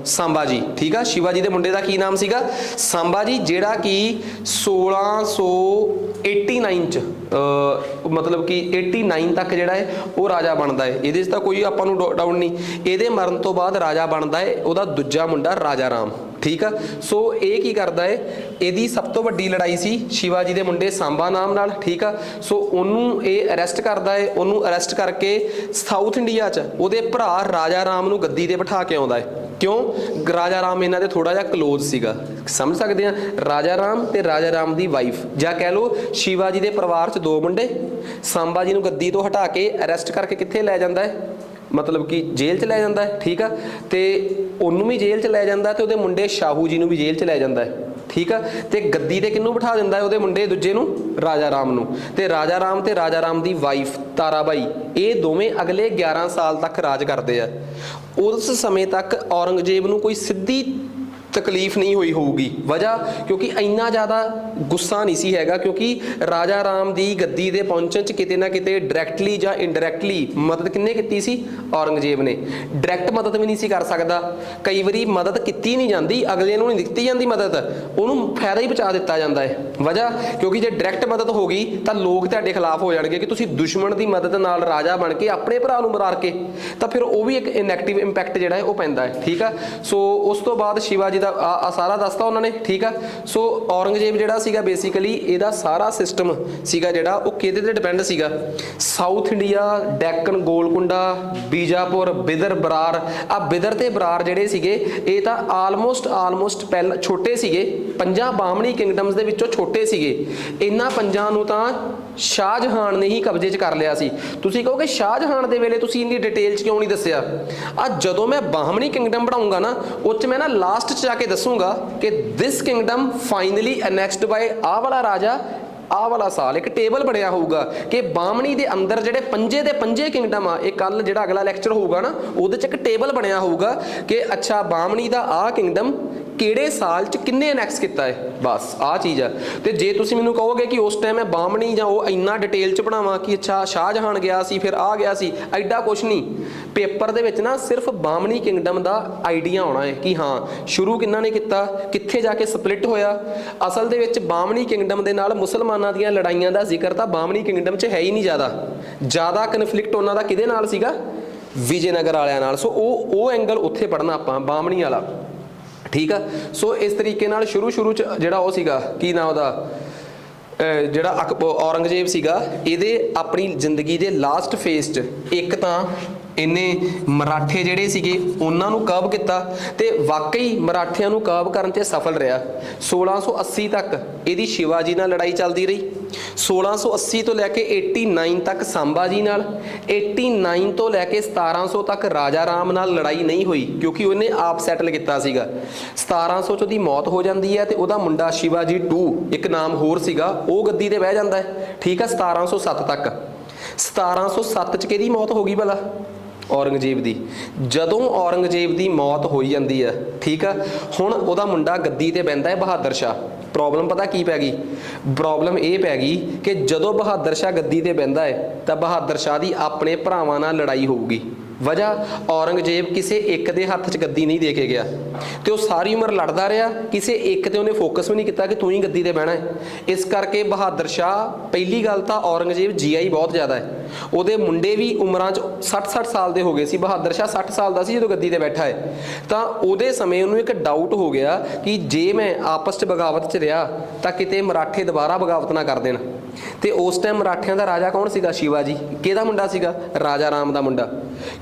ਸੰਭਾਜੀ, ਠੀਕ ਆ। ਸ਼ਿਵਾਜੀ ਦੇ ਮੁੰਡੇ ਦਾ ਕੀ ਨਾਮ ਸੀਗਾ? ਸੰਭਾਜੀ, ਜਿਹੜਾ ਕਿ 1689 ਚ ਮਤਲਬ ਕਿ 89 ਤੱਕ ਜਿਹੜਾ ਹੈ ਉਹ ਰਾਜਾ ਬਣਦਾ ਹੈ। ਇਹਦੇ 'ਚ ਤਾਂ ਕੋਈ ਆਪਾਂ ਨੂੰ ਡਾਊਟ ਨਹੀਂ। ਇਹਦੇ ਮਰਨ ਤੋਂ ਬਾਅਦ ਰਾਜਾ ਬਣਦਾ ਹੈ ਉਹਦਾ ਦੂਜਾ ਮੁੰਡਾ ਰਾਜਾ ਰਾਮ, ਠੀਕ ਆ। ਸੋ ਇਹ ਕੀ ਕਰਦਾ ਹੈ? ਇਹਦੀ ਸਭ ਤੋਂ ਵੱਡੀ ਲੜਾਈ ਸੀ ਸ਼ਿਵਾਜੀ ਦੇ ਮੁੰਡੇ ਸੰਭਾ ਨਾਮ ਨਾਲ, ਠੀਕ ਆ। ਸੋ ਉਹਨੂੰ ਇਹ ਅਰੈਸਟ ਕਰਦਾ ਹੈ। ਉਹਨੂੰ ਅਰੈਸਟ ਕਰਕੇ ਸਾਊਥ ਇੰਡੀਆ 'ਚ ਉਹਦੇ ਭਰਾ ਰਾਜਾ ਰਾਮ ਨੂੰ ਗੱਦੀ ਤੇ ਬਿਠਾ ਕੇ ਆਉਂਦਾ ਹੈ। क्यों? राजा राम इन्हां दे थोड़ा जिहा क्लोज सीगा, समझ सकते हैं। राजा राम ते राजा राम दी वाइफ, ਜਾਂ कह लो शिवाजी दे परिवार च 2 मुंडे, सांबा जी नूं गद्दी तो हटा के अरैसट करके कित्थे लै जांदा है, मतलब कि जेल च लै जांदा है, ठीक है। तो उन्होंने भी जेल च लै जांदा है, ते उहदे मुंडे शाहू जी नूं भी जेल च लै जांदा है, ठीक है। तो गद्दी ते किन्नू बिठा दिंदा है, उहदे मुंडे दूजे नूं, राजा राम नूं। ते राजा राम ते राजा राम दी वाइफ ताराबाई, ये दोवें अगले 11 साल तक राज करते हैं। उस समय तक औरंगजेब नूं कोई सीधी तकलीफ नहीं हुई होगी, वजह क्योंकि इन्ना ज़्यादा गुस्सा नहीं सी हैगा, क्योंकि राजा राम दी गद्दी दे पहुंचण च किते ना किते डायरैक्टली या इनडायरैक्टली मदद किन्ने कीती सी? औरंगजेब ने। डायरैक्ट मदद भी नहीं सी कर सकदा, कई वारी मदद कीती नहीं जाती, अगले नूं नहीं दित्ती जाती मदद, उहनूं फायदा ही पहुंचा दित्ता जाता है। वजह क्योंकि जे डायरैक्ट मदद हो गई तो लोग तुहाडे खिलाफ हो जाणगे कि तुसीं दुश्मन की मदद नाल राजा बन के अपने भरा नूं मार के, तो फिर वो भी एक नैगेटिव इंपैक्ट जिहड़ा है वो पैंदा है, ठीक है। सो उस तो बाद शिवाजी आ सारा दसता उन्होंने, ठीक है। सो औरंगजेब जिहड़ा सीगा बेसिकली इहदा सारा सिस्टम सीगा जिहड़ा वो किहदे ते डिपेंड सीगा? South India, Deccan, Golconda, Bijapur, Bidar, Berar. आ बिदर ते बरार जिहड़े सीगे ये तां आलमोस्ट पहला छोटे सीगे, 5 बाहमणी किंगडम्स दे विचों छोटे सीगे। इन्हां 5 नूं तां शाहजहान ने ही कब्जे च कर लिया सी। तुसीं कहोगे शाहजहान दे वेले तुसीं इन्नी डिटेल च क्यों नहीं दस्सिया? आ जदों मैं बाहमणी किंगडम बनाऊंगा ना, उस च मैं ना लास्ट च जाके दसूंगा कि दिस किंगडम फाइनली अनैक्सड बाय आ वाला राजा आ वाला साल। एक टेबल बनया होगा कि बाहमणी दे अंदर जिहड़े पंजे दे पंजे किंगडम आ, एक कल जिहड़ा अगला लैक्चर होगा ना उहदे च एक टेबल बनया होगा कि अच्छा बाहमणी दा आ किंगडम किहड़े साल च किन्ने अनैक्स किया है, बस आ चीज़ है। तो जे तुसीं मैनूं कहोगे कि उस टाइम मैं बाहमणी जां वो इन्ना डिटेल च बनावां कि अच्छा शाहजहान गया सी फिर आ गया सी, एडा कुछ नहीं। पेपर दे विच ना सिर्फ बाहमणी किंगडम का आइडिया होना है कि हाँ शुरू किन्ना ने किता, कित्थे जाके स्पलिट होया। असल दे विच बाहमणी किंगडम दे नाल मुसलमानां दीयां लड़ाइयां दा जिक्र तां बाहमणी किंगडम च है ही नहीं ज़्यादा कन्फ्लिक्ट उन्हां दा किहदे नाल सीगा? विजयनगर वालियां नाल। सो वो एंगल उत्थे पढ़ना आपां बाहमणी वाला, ठीक है। सो इस तरीके नाल शुरू च जिहड़ा वो सीगा की नाम उहदा जिहड़ा औरंगजेब सीगा, इहदे अपनी जिंदगी दे लास्ट फेज च एक तां इन्हें मराठे जिहड़े सीगे उन्हां नूं कर्व किया, ते वाकई मराठियां नूं कर्व करन ते सफल रहा। 1680 तक इहदी शिवाजी नाल लड़ाई चलती रही, 1680 तो लैके 89 तक सांबा जी नाल, 89 तो लैके 1700 तक राजा राम नाल लड़ाई नहीं हुई क्योंकि उन्हें आप सैटल किया सीगा। 1700 च उहदी मौत हो जाती है तो उहदा मुंडा शिवाजी 2 एक नाम होर सीगा वो गद्दी ते बह जाता है, ठीक है। 1707 तक 1707 च किहदी मौत हो गई भला? औरंगजेब दी। जदों औरंगजेब दी मौत हो जाती है, ठीक है, हुण उहदा मुंडा गद्दी ते बहिंदा है बहादुर शाह। प्रॉब्लम पता की पै गई? प्रॉब्लम ये पै गई कि जदों बहादुर शाह गद्दी ते बहिंदा है तो बहादुर शाह की अपने भरावां नाल लड़ाई होगी। वजह औरंगजेब किसी एक दे हत्थ च गद्दी नहीं दे के गया, तो सारी उम्र लड़दा रहा, किसी एक ते उन्हें फोकस भी नहीं किया कि तू ही गद्दी ते बहना है। इस करके बहादुर शाह, पहली गल तो औरंगजेब जीआई बहुत ज़्यादा है, उहदे मुंडे भी उम्रां च 60-60 साल के हो गए सी। बहादुर शाह 60 साल का सी जो गद्दी ते बैठा है, तो उहदे समय उन्होंने एक डाउट हो गया कि जे मैं आपस च बगावत च रहा तो किते मराठे दोबारा बगावत ना कर देन। तो उस टाइम मराठियां का राजा कौन सीगा? शिवाजी। किहदा मुंडा सीगा? राजा राम का मुंडा।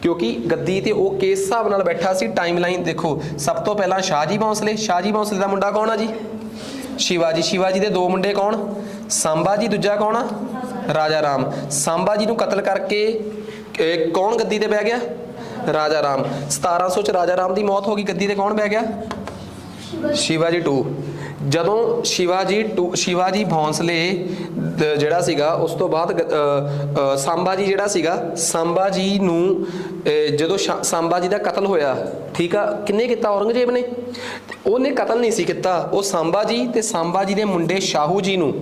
क्योंकि गद्दी ते वो किस हिसाब नाल बैठा सी, टाइम लाइन देखो, सब तो पहला शाहजी भोंसले, शाहजी भोंसले का मुंडा कौन आ जी? शिवाजी। शिवाजी के 2 मुंडे कौन? सांबा जी, दूजा कौन आ? राजा राम। सांबा जी नूं कतल करके कौन गद्दी ते बह गया? राजा राम। 1700 च राजा राम की मौत हो गई, गद्दी ते कौन बह गया? शिवाजी 2। जदों शिवाजी भोंसले जिहड़ा सीगा उस तो बाद सांबा जी जिहड़ा सीगा, सांबा जी नूं जदों सांबा जी का कतल होया, ठीक है, किन्ने किया? औरंगजेब ने। उन्हें कतल नहीं सी किया, वो सांबा जी ते सांबा जी दे मुंडे शाहू जी नूं,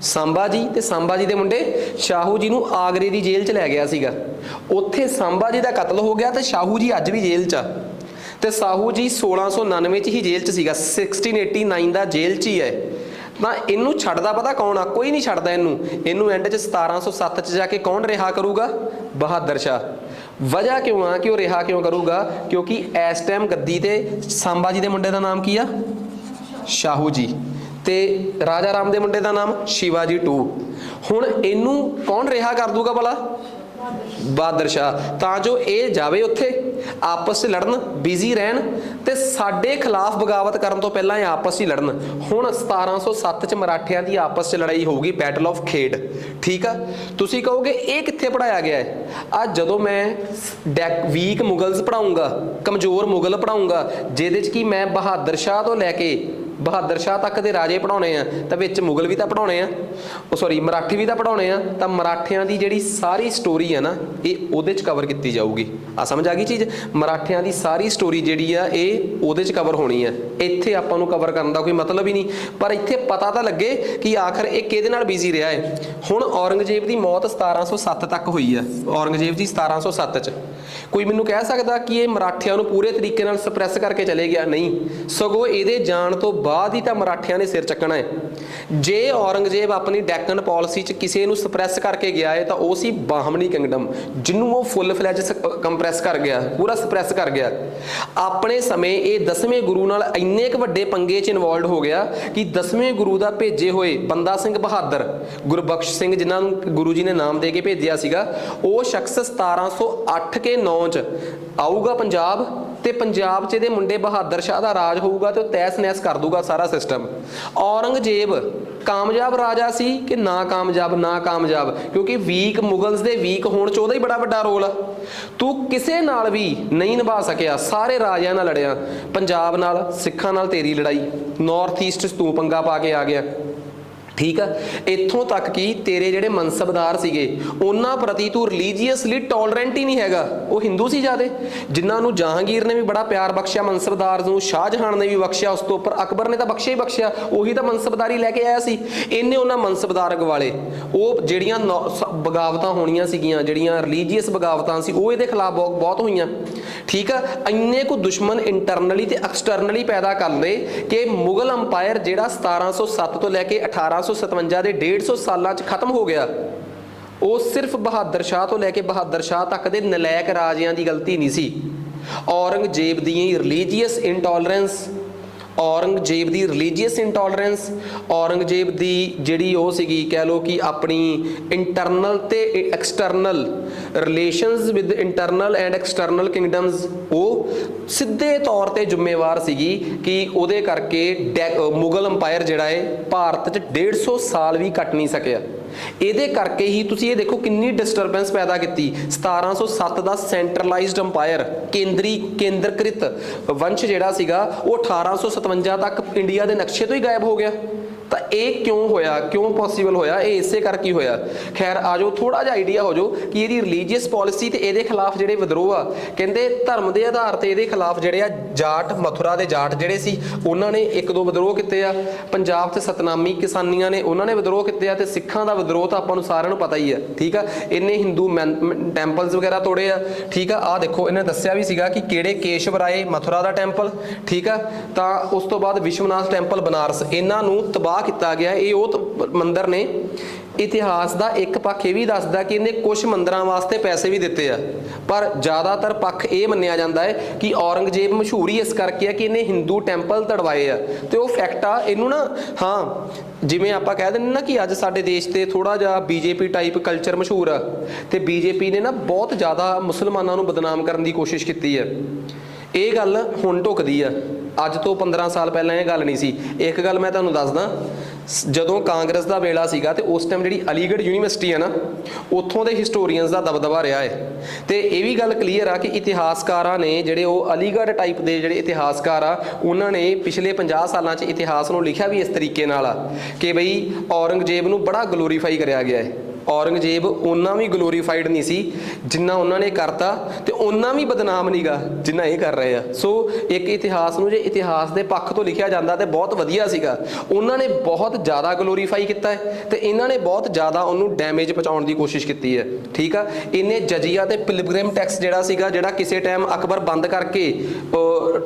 सांबा जी ते सांबा जी दे मुंडे शाहू जी नूं आगरे की जेल च लै गया सीगा। उत्थे सांबा जी का कतल हो गया तो शाहू जी अज भी जेल च। तो साहू जी 1699 च ही जेल च सीगा, 1689 का जेल च ही है। ना इनू छड्डदा पता कौन आ? कोई नहीं छड्डदा इनू एंड च 1707 च जाके कौन रिहा करूगा? बहादुर शाह। वजह क्यों आ कि वह रिहा क्यों करूगा? क्योंकि इस टाइम गद्दी ते सांबा जी के मुंडे का नाम की आ? शाहू जी। ते राजा राम के मुंडे का नाम शिवाजी 2। हुण इनू कौन रिहा कर दूगा भला? ਬਹਾਦਰ ਸ਼ਾਹ, ਤਾਂ ਜੋ ਇਹ ਜਾਵੇ ਉੱਥੇ ਆਪਸ 'ਚ ਲੜਨ, ਬਿਜ਼ੀ ਰਹਿਣ ਤੇ ਸਾਡੇ ਖਿਲਾਫ ਬਗਾਵਤ ਕਰਨ ਤੋਂ ਪਹਿਲਾਂ ਇਹ ਆਪਸ 'ਚ ਲੜਨ। ਹੁਣ 1707 'ਚ ਮਰਾਠਿਆਂ ਦੀ ਆਪਸ 'ਚ ਲੜਾਈ ਹੋਊਗੀ, ਬੈਟਲ ਆਫ ਖੇਡ, ਠੀਕ ਆ। ਤੁਸੀਂ ਕਹੋਗੇ ਇਹ ਕਿੱਥੇ ਪੜਾਇਆ ਗਿਆ ਹੈ? ਅੱਜ ਜਦੋਂ ਮੈਂ ਵੀਕ ਮੁਗਲਸ ਪੜਾਉਂਗਾ, ਕਮਜ਼ੋਰ ਮੁਗਲ ਪੜਾਉਂਗਾ, ਜਿਹਦੇ 'ਚ ਕਿ ਮੈਂ ਬਹਾਦਰ ਸ਼ਾਹ ਤੋਂ ਲੈ ਕੇ ਬਹਾਦਰ ਸ਼ਾਹ ਤੱਕ ਦੇ ਰਾਜੇ ਪੜਾਉਣੇ ਆ, ਤਾਂ ਵਿੱਚ ਮੁਗਲ ਵੀ ਤਾਂ ਪੜਾਉਣੇ ਆ, ਮਰਾਠੀ ਵੀ ਤਾਂ ਪੜਾਉਣੇ ਆ, ਤਾਂ ਮਰਾਠਿਆਂ ਦੀ ਜਿਹੜੀ ਸਾਰੀ ਸਟੋਰੀ ਆ ਨਾ, ਇਹ ਉਹਦੇ 'ਚ ਕਵਰ ਕੀਤੀ ਜਾਊਗੀ। ਆ ਸਮਝ ਆ ਗਈ ਚੀਜ਼? ਮਰਾਠਿਆਂ ਦੀ ਸਾਰੀ ਸਟੋਰੀ ਜਿਹੜੀ ਆ ਇਹ ਉਹਦੇ 'ਚ ਕਵਰ ਹੋਣੀ ਆ। ਇੱਥੇ ਆਪਾਂ ਨੂੰ ਕਵਰ ਕਰਨ ਦਾ ਕੋਈ ਮਤਲਬ ਹੀ ਨਹੀਂ, ਪਰ ਇੱਥੇ ਪਤਾ ਤਾਂ ਲੱਗੇ ਕਿ ਆਖਰ ਇਹ ਕਿਹਦੇ ਨਾਲ ਬਿਜ਼ੀ ਰਿਹਾ ਹੈ। ਹੁਣ ਔਰੰਗਜ਼ੇਬ ਦੀ ਮੌਤ 1707 ਤੱਕ ਹੋਈ ਆ। ਔਰੰਗਜ਼ੇਬ ਜੀ 1707 'ਚ ਕੋਈ ਮੈਨੂੰ ਕਹਿ ਸਕਦਾ ਕਿ ਇਹ ਮਰਾਠਿਆਂ ਨੂੰ ਪੂਰੇ ਤਰੀਕੇ ਨਾਲ ਸਪਰੈਸ ਕਰਕੇ ਚਲੇ ਗਿਆ? ਨਹੀਂ, ਸਗੋਂ ਇਹਦੇ ਜਾਣ ਤੋਂ ਬਾਅਦ ਹੀ ਤਾਂ ਮਰਾਠਿਆਂ ਨੇ ਸਿਰ ਚੱਕਣਾ ਹੈ। ਜੇ ਔਰੰਗਜ਼ੇਬ ਆਪਣੀ ਡੈਕਨ ਪਾਲਿਸੀ 'ਚ ਕਿਸੇ ਨੂੰ ਸਪਰੈਸ ਕਰਕੇ ਗਿਆ ਹੈ ਤਾਂ ਉਹ ਸੀ ਬਾਹਮਨੀ ਕਿੰਗਡਮ, ਜਿਹਨੂੰ ਉਹ ਫੁੱਲ ਫਲੈਜ ਕੰਪਰੈਸ ਕਰ ਗਿਆ, ਪੂਰਾ ਸਪਰੈਸ ਕਰ ਗਿਆ। ਆਪਣੇ ਸਮੇਂ ਇਹ 10ਵੇਂ ਗੁਰੂ ਨਾਲ ਇੰਨੇ ਕੁ ਵੱਡੇ ਪੰਗੇ 'ਚ ਇਨਵੋਲਵਡ ਹੋ ਗਿਆ ਕਿ 10ਵੇਂ ਗੁਰੂ ਦਾ ਭੇਜੇ ਹੋਏ ਬੰਦਾ ਸਿੰਘ ਬਹਾਦਰ, ਗੁਰਬਖਸ਼ ਸਿੰਘ ਜਿਨ੍ਹਾਂ ਨੂੰ ਗੁਰੂ ਜੀ ਨੇ ਨਾਮ ਦੇ ਕੇ ਭੇਜਿਆ ਸੀਗਾ, ਉਹ ਸ਼ਖਸ 1708 ਕੇ 9 'ਚ ਆਊਗਾ ਪੰਜਾਬ, ਤੇ ਪੰਜਾਬ 'ਚ ਇਹਦੇ ਮੁੰਡੇ ਬਹਾਦਰ ਸ਼ਾਹ ਦਾ ਰਾਜ ਹੋਊਗਾ ਤੇ ਉਹ ਤਹਿਸ ਨਹਿਸ ਕਰ ਦੂਗਾ ਸਾਰਾ ਸਿਸਟਮ। ਔਰੰਗਜ਼ੇਬ ਕਾਮਯਾਬ ਰਾਜਾ ਸੀ ਕਿ ਨਾ ਕਾਮਯਾਬ? ਨਾ ਕਾਮਯਾਬ, ਕਿਉਂਕਿ ਵੀਕ ਮੁਗਲਸ ਦੇ ਵੀਕ ਹੋਣ 'ਚ ਉਹਦਾ ਹੀ ਬੜਾ ਵੱਡਾ ਰੋਲ ਆ। ਤੂੰ ਕਿਸੇ ਨਾਲ ਵੀ ਨਹੀਂ ਨਿਭਾ ਸਕਿਆ, ਸਾਰੇ ਰਾਜਿਆਂ ਨਾਲ ਲੜਿਆ, ਪੰਜਾਬ ਨਾਲ, ਸਿੱਖਾਂ ਨਾਲ ਤੇਰੀ ਲੜਾਈ, ਨਾਰਥ ਈਸਟ 'ਚ ਤੂੰ ਪੰਗਾ ਪਾ ਕੇ ਆ ਗਿਆ, ਠੀਕ ਆ। ਇੱਥੋਂ ਤੱਕ ਕਿ ਤੇਰੇ ਜਿਹੜੇ ਮਨਸਬਦਾਰ ਸੀਗੇ ਉਹਨਾਂ ਪ੍ਰਤੀ ਤੂੰ ਰਿਲੀਜੀਅਸਲੀ ਟੋਲਰੈਂਟ ਹੀ ਨਹੀਂ ਹੈਗਾ। ਉਹ ਹਿੰਦੂ ਸੀ ਜ਼ਿਆਦੇ, ਜਿਨ੍ਹਾਂ ਨੂੰ ਜਹਾਂਗੀਰ ਨੇ ਵੀ ਬੜਾ ਪਿਆਰ ਬਖਸ਼ਿਆ, ਮਨਸਬਦਾਰ ਨੂੰ ਸ਼ਾਹਜਹਾਨ ਨੇ ਵੀ ਬਖਸ਼ਿਆ, ਉਸ ਤੋਂ ਉੱਪਰ ਅਕਬਰ ਨੇ ਤਾਂ ਬਖਸ਼ਿਆ ਹੀ ਬਖਸ਼ਿਆ, ਉਹੀ ਤਾਂ ਮਨਸਬਦਾਰੀ ਲੈ ਕੇ ਆਇਆ ਸੀ। ਇਹਨੇ ਉਹਨਾਂ ਮਨਸਬਦਾਰ ਗਵਾਲੇ, ਉਹ ਜਿਹੜੀਆਂ ਬਗਾਵਤਾਂ ਹੋਣੀਆਂ ਸੀਗੀਆਂ, ਜਿਹੜੀਆਂ ਰਿਲੀਜੀਅਸ ਬਗਾਵਤਾਂ ਸੀ, ਉਹ ਇਹਦੇ ਖਿਲਾਫ ਬਹੁਤ ਹੋਈਆਂ, ਠੀਕ ਆ। ਇੰਨੇ ਕੁ ਦੁਸ਼ਮਣ ਇੰਟਰਨਲੀ ਤੇ ਐਕਸਟਰਨਲੀ ਪੈਦਾ ਕਰ ਲਏ ਕਿ ਮੁਗਲ ਅੰਪਾਇਰ ਜਿਹੜਾ 1707 ਤੋਂ ਲੈ ਕੇ 1857 ਦੇ 150 ਸਾਲਾਂ 'ਚ ਖਤਮ ਹੋ ਗਿਆ, ਉਹ ਸਿਰਫ ਬਹਾਦਰ ਸ਼ਾਹ ਤੋਂ ਲੈ ਕੇ ਬਹਾਦਰ ਸ਼ਾਹ ਤੱਕ ਦੇ ਨਲਾਇਕ ਰਾਜਿਆਂ ਦੀ ਗਲਤੀ ਨਹੀਂ ਸੀ। ਔਰੰਗਜ਼ੇਬ ਦੀ ਰਿਲੀਜੀਅਸ ਇੰਟੋਲਰੈਂਸ, ਔਰੰਗਜ਼ੇਬ ਦੀ ਰਿਲੀਜੀਅਸ ਇੰਟੋਲਰੈਂਸ, ਔਰੰਗਜ਼ੇਬ ਦੀ ਜਿਹੜੀ ਉਹ ਸੀਗੀ, ਕਹਿ ਲਓ ਕਿ ਆਪਣੀ ਇੰਟਰਨਲ ਤੇ external relations with internal and external kingdoms, ਉਹ ਸਿੱਧੇ ਤੌਰ ਤੇ ਜ਼ਿੰਮੇਵਾਰ ਸੀਗੀ ਕਿ ਉਹਦੇ ਕਰਕੇ ਮੁਗਲ ਅੰਪਾਇਰ ਜਿਹੜਾ ਹੈ ਭਾਰਤ 'ਚ 150 ਸਾਲ ਵੀ ਕੱਟ ਨਹੀਂ ਸਕਿਆ। ਇਹਦੇ ਕਰਕੇ ਹੀ ਤੁਸੀਂ ਇਹ ਦੇਖੋ ਕਿੰਨੀ ਡਿਸਟਰਬੈਂਸ ਪੈਦਾ ਕੀਤੀ। 1707 ਦਾ ਸੈਂਟਰਲਾਈਜ਼ਡ ਅੰਪਾਇਰ, ਕੇਂਦਰਕ੍ਰਿਤ ਵੰਸ਼ ਜਿਹੜਾ ਸੀਗਾ, ਉਹ 1857 ਤੱਕ ਇੰਡੀਆ ਦੇ ਨਕਸ਼ੇ ਤੋਂ ਹੀ ਗਾਇਬ ਹੋ ਗਿਆ। ਤਾਂ ਇਹ ਕਿਉਂ ਹੋਇਆ, ਕਿਉਂ ਪੋਸੀਬਲ ਹੋਇਆ? ਇਹ ਇਸੇ ਕਰਕੇ ਹੀ ਹੋਇਆ। ਖੈਰ ਆ ਜਾਓ, ਥੋੜਾ ਜਿਹਾ ਆਈਡੀਆ ਹੋ ਜਾਓ ਕਿ ਇਹਦੀ ਰਿਲੀਜੀਅਸ ਪਾਲਿਸੀ ਤੇ ਇਹਦੇ ਖਿਲਾਫ ਜਿਹੜੇ ਵਿਦਰੋਹ ਆ, ਕਹਿੰਦੇ ਧਰਮ ਦੇ ਆਧਾਰ ਤੇ ਇਹਦੇ ਖਿਲਾਫ ਜਿਹੜੇ ਆ ਜਾਟ, ਮਥੁਰਾ ਦੇ ਜਾਟ ਜਿਹੜੇ ਸੀ, ਉਹਨਾਂ ਨੇ ਇੱਕ ਦੋ ਵਿਦਰੋਹ ਕੀਤੇ ਆ। ਪੰਜਾਬ ਤੇ ਸਤਨਾਮੀ ਕਿਸਾਨੀਆਂ ਨੇ, ਉਹਨਾਂ ਨੇ ਵਿਦਰੋਹ ਕੀਤੇ ਆ। ਤੇ ਸਿੱਖਾਂ ਦਾ ਵਿਦਰੋਹ ਤਾਂ ਆਪਾਂ ਨੂੰ ਸਾਰਿਆਂ ਨੂੰ ਪਤਾ ਹੀ ਆ, ਠੀਕ ਆ। ਇਹਨੇ ਹਿੰਦੂ ਟੈਂਪਲਸ ਵਗੈਰਾ ਤੋੜੇ ਆ, ਠੀਕ ਆ। ਆਹ ਦੇਖੋ, ਇਹਨੇ ਦੱਸਿਆ ਵੀ ਸੀਗਾ ਕਿ ਕਿਹੜੇ ਕੇਸ਼ਵ ਰਾਏ ਮਥੁਰਾ ਦਾ ਟੈਂਪਲ, ਠੀਕ ਆ। ਤਾਂ ਉਸ ਤੋਂ ਬਾਅਦ ਵਿਸ਼ਵਨਾਥ ਟੈਂਪਲ ਬਨਾਰਸ, ਇਹਨਾਂ ਨੂੰ ਤਬਾਹ ਕੀਤਾ ਗਿਆ। ਇਹ ਉਹ ਮੰਦਿਰ ਨੇ। ਇਤਿਹਾਸ ਦਾ ਇੱਕ ਪੱਖ ਇਹ ਵੀ ਦੱਸਦਾ ਕਿ ਇਹਨੇ ਕੁਝ ਮੰਦਿਰਾਂ ਵਾਸਤੇ ਪੈਸੇ ਵੀ ਦਿੱਤੇ ਆ, ਪਰ ਜ਼ਿਆਦਾਤਰ ਪੱਖ ਇਹ ਮੰਨਿਆ ਜਾਂਦਾ ਹੈ ਕਿ ਔਰੰਗਜ਼ੇਬ ਮਸ਼ਹੂਰ ਹੀ ਇਸ ਕਰਕੇ ਆ ਕਿ ਇਹਨੇ ਹਿੰਦੂ ਟੈਂਪਲ ਤੜਵਾਏ ਆ। ਤੇ ਉਹ ਫੈਕਟ ਆ। ਇਹਨੂੰ ਨਾ, ਹਾਂ, ਜਿਵੇਂ ਆਪਾਂ ਕਹਿ ਦਿੰਦੇ ਨਾ ਕਿ ਅੱਜ ਸਾਡੇ ਦੇਸ਼ ਤੇ ਥੋੜਾ ਜਿਹਾ ਬੀਜੇਪੀ ਟਾਈਪ ਕਲਚਰ ਮਸ਼ਹੂਰ ਆ, ਤੇ ਬੀਜੇਪੀ ਨੇ ਨਾ ਬਹੁਤ ਜ਼ਿਆਦਾ ਮੁਸਲਮਾਨਾਂ ਨੂੰ ਬਦਨਾਮ ਕਰਨ ਦੀ ਕੋਸ਼ਿਸ਼ ਕੀਤੀ ਹੈ। ਇਹ ਗੱਲ ਹੁਣ ਢੁਕਦੀ ਆ, ਅੱਜ ਤੋਂ 15 ਸਾਲ ਪਹਿਲਾਂ ਇਹ ਗੱਲ ਨਹੀਂ ਸੀ। ਇੱਕ ਗੱਲ ਮੈਂ ਤੁਹਾਨੂੰ ਦੱਸਦਾ, ਜਦੋਂ ਕਾਂਗਰਸ ਦਾ ਵੇਲਾ ਸੀਗਾ ਤੇ ਉਸ ਟਾਈਮ ਜਿਹੜੀ ਅਲੀਗੜ੍ਹ ਯੂਨੀਵਰਸਿਟੀ ਹੈ ਨਾ, ਉੱਥੋਂ ਦੇ ਹਿਸਟੋਰੀਅਨਸ ਦਾ ਦਬਦਬਾ ਰਿਹਾ ਹੈ। ਤੇ ਇਹ ਵੀ ਗੱਲ ਕਲੀਅਰ ਆ ਕਿ ਇਤਿਹਾਸਕਾਰਾਂ ਨੇ, ਜਿਹੜੇ ਉਹ ਅਲੀਗੜ੍ਹ ਟਾਈਪ ਦੇ ਜਿਹੜੇ ਇਤਿਹਾਸਕਾਰ ਆ, ਉਹਨਾਂ ਨੇ ਪਿਛਲੇ 50 ਸਾਲਾਂ 'ਚ ਇਤਿਹਾਸ ਨੂੰ ਲਿਖਿਆ ਵੀ ਇਸ ਤਰੀਕੇ ਨਾਲ ਆ ਕਿ ਬਈ ਔਰੰਗਜ਼ੇਬ ਨੂੰ ਬੜਾ ਗਲੋਰੀਫਾਈ ਕਰਿਆ ਗਿਆ ਹੈ। ਔਰੰਗਜ਼ੇਬ ਉਹਨਾਂ ਵੀ ਗਲੋਰੀਫਾਈਡ ਨਹੀਂ ਸੀ ਜਿੰਨਾ ਉਹਨਾਂ ਨੇ ਕਰਤਾ, ਤੇ ਉਹਨਾਂ ਵੀ ਬਦਨਾਮ ਨਹੀਂਗਾ ਜਿੰਨਾ ਇਹ ਕਰ ਰਹੇ ਆ। ਸੋ ਇੱਕ ਇਤਿਹਾਸ ਨੂੰ ਜੇ ਇਤਿਹਾਸ ਦੇ ਪੱਖ ਤੋਂ ਲਿਖਿਆ ਜਾਂਦਾ ਤੇ ਬਹੁਤ ਵਧੀਆ ਸੀਗਾ। ਉਹਨਾਂ ਨੇ ਬਹੁਤ ਜ਼ਿਆਦਾ ਗਲੋਰੀਫਾਈ ਕੀਤਾ ਹੈ ਤੇ ਇਹਨਾਂ ਨੇ ਬਹੁਤ ਜ਼ਿਆਦਾ ਉਹਨੂੰ ਡੈਮੇਜ ਪਹੁੰਚਾਉਣ ਦੀ ਕੋਸ਼ਿਸ਼ ਕੀਤੀ ਹੈ, ਠੀਕ ਆ। ਇਹਨੇ ਜਜ਼ੀਆ ਤੇ ਪਿਲਗ੍ਰਿਮ ਟੈਕਸ ਜਿਹੜਾ ਸੀਗਾ, ਜਿਹੜਾ ਕਿਸੇ ਟਾਈਮ ਅਕਬਰ ਬੰਦ ਕਰਕੇ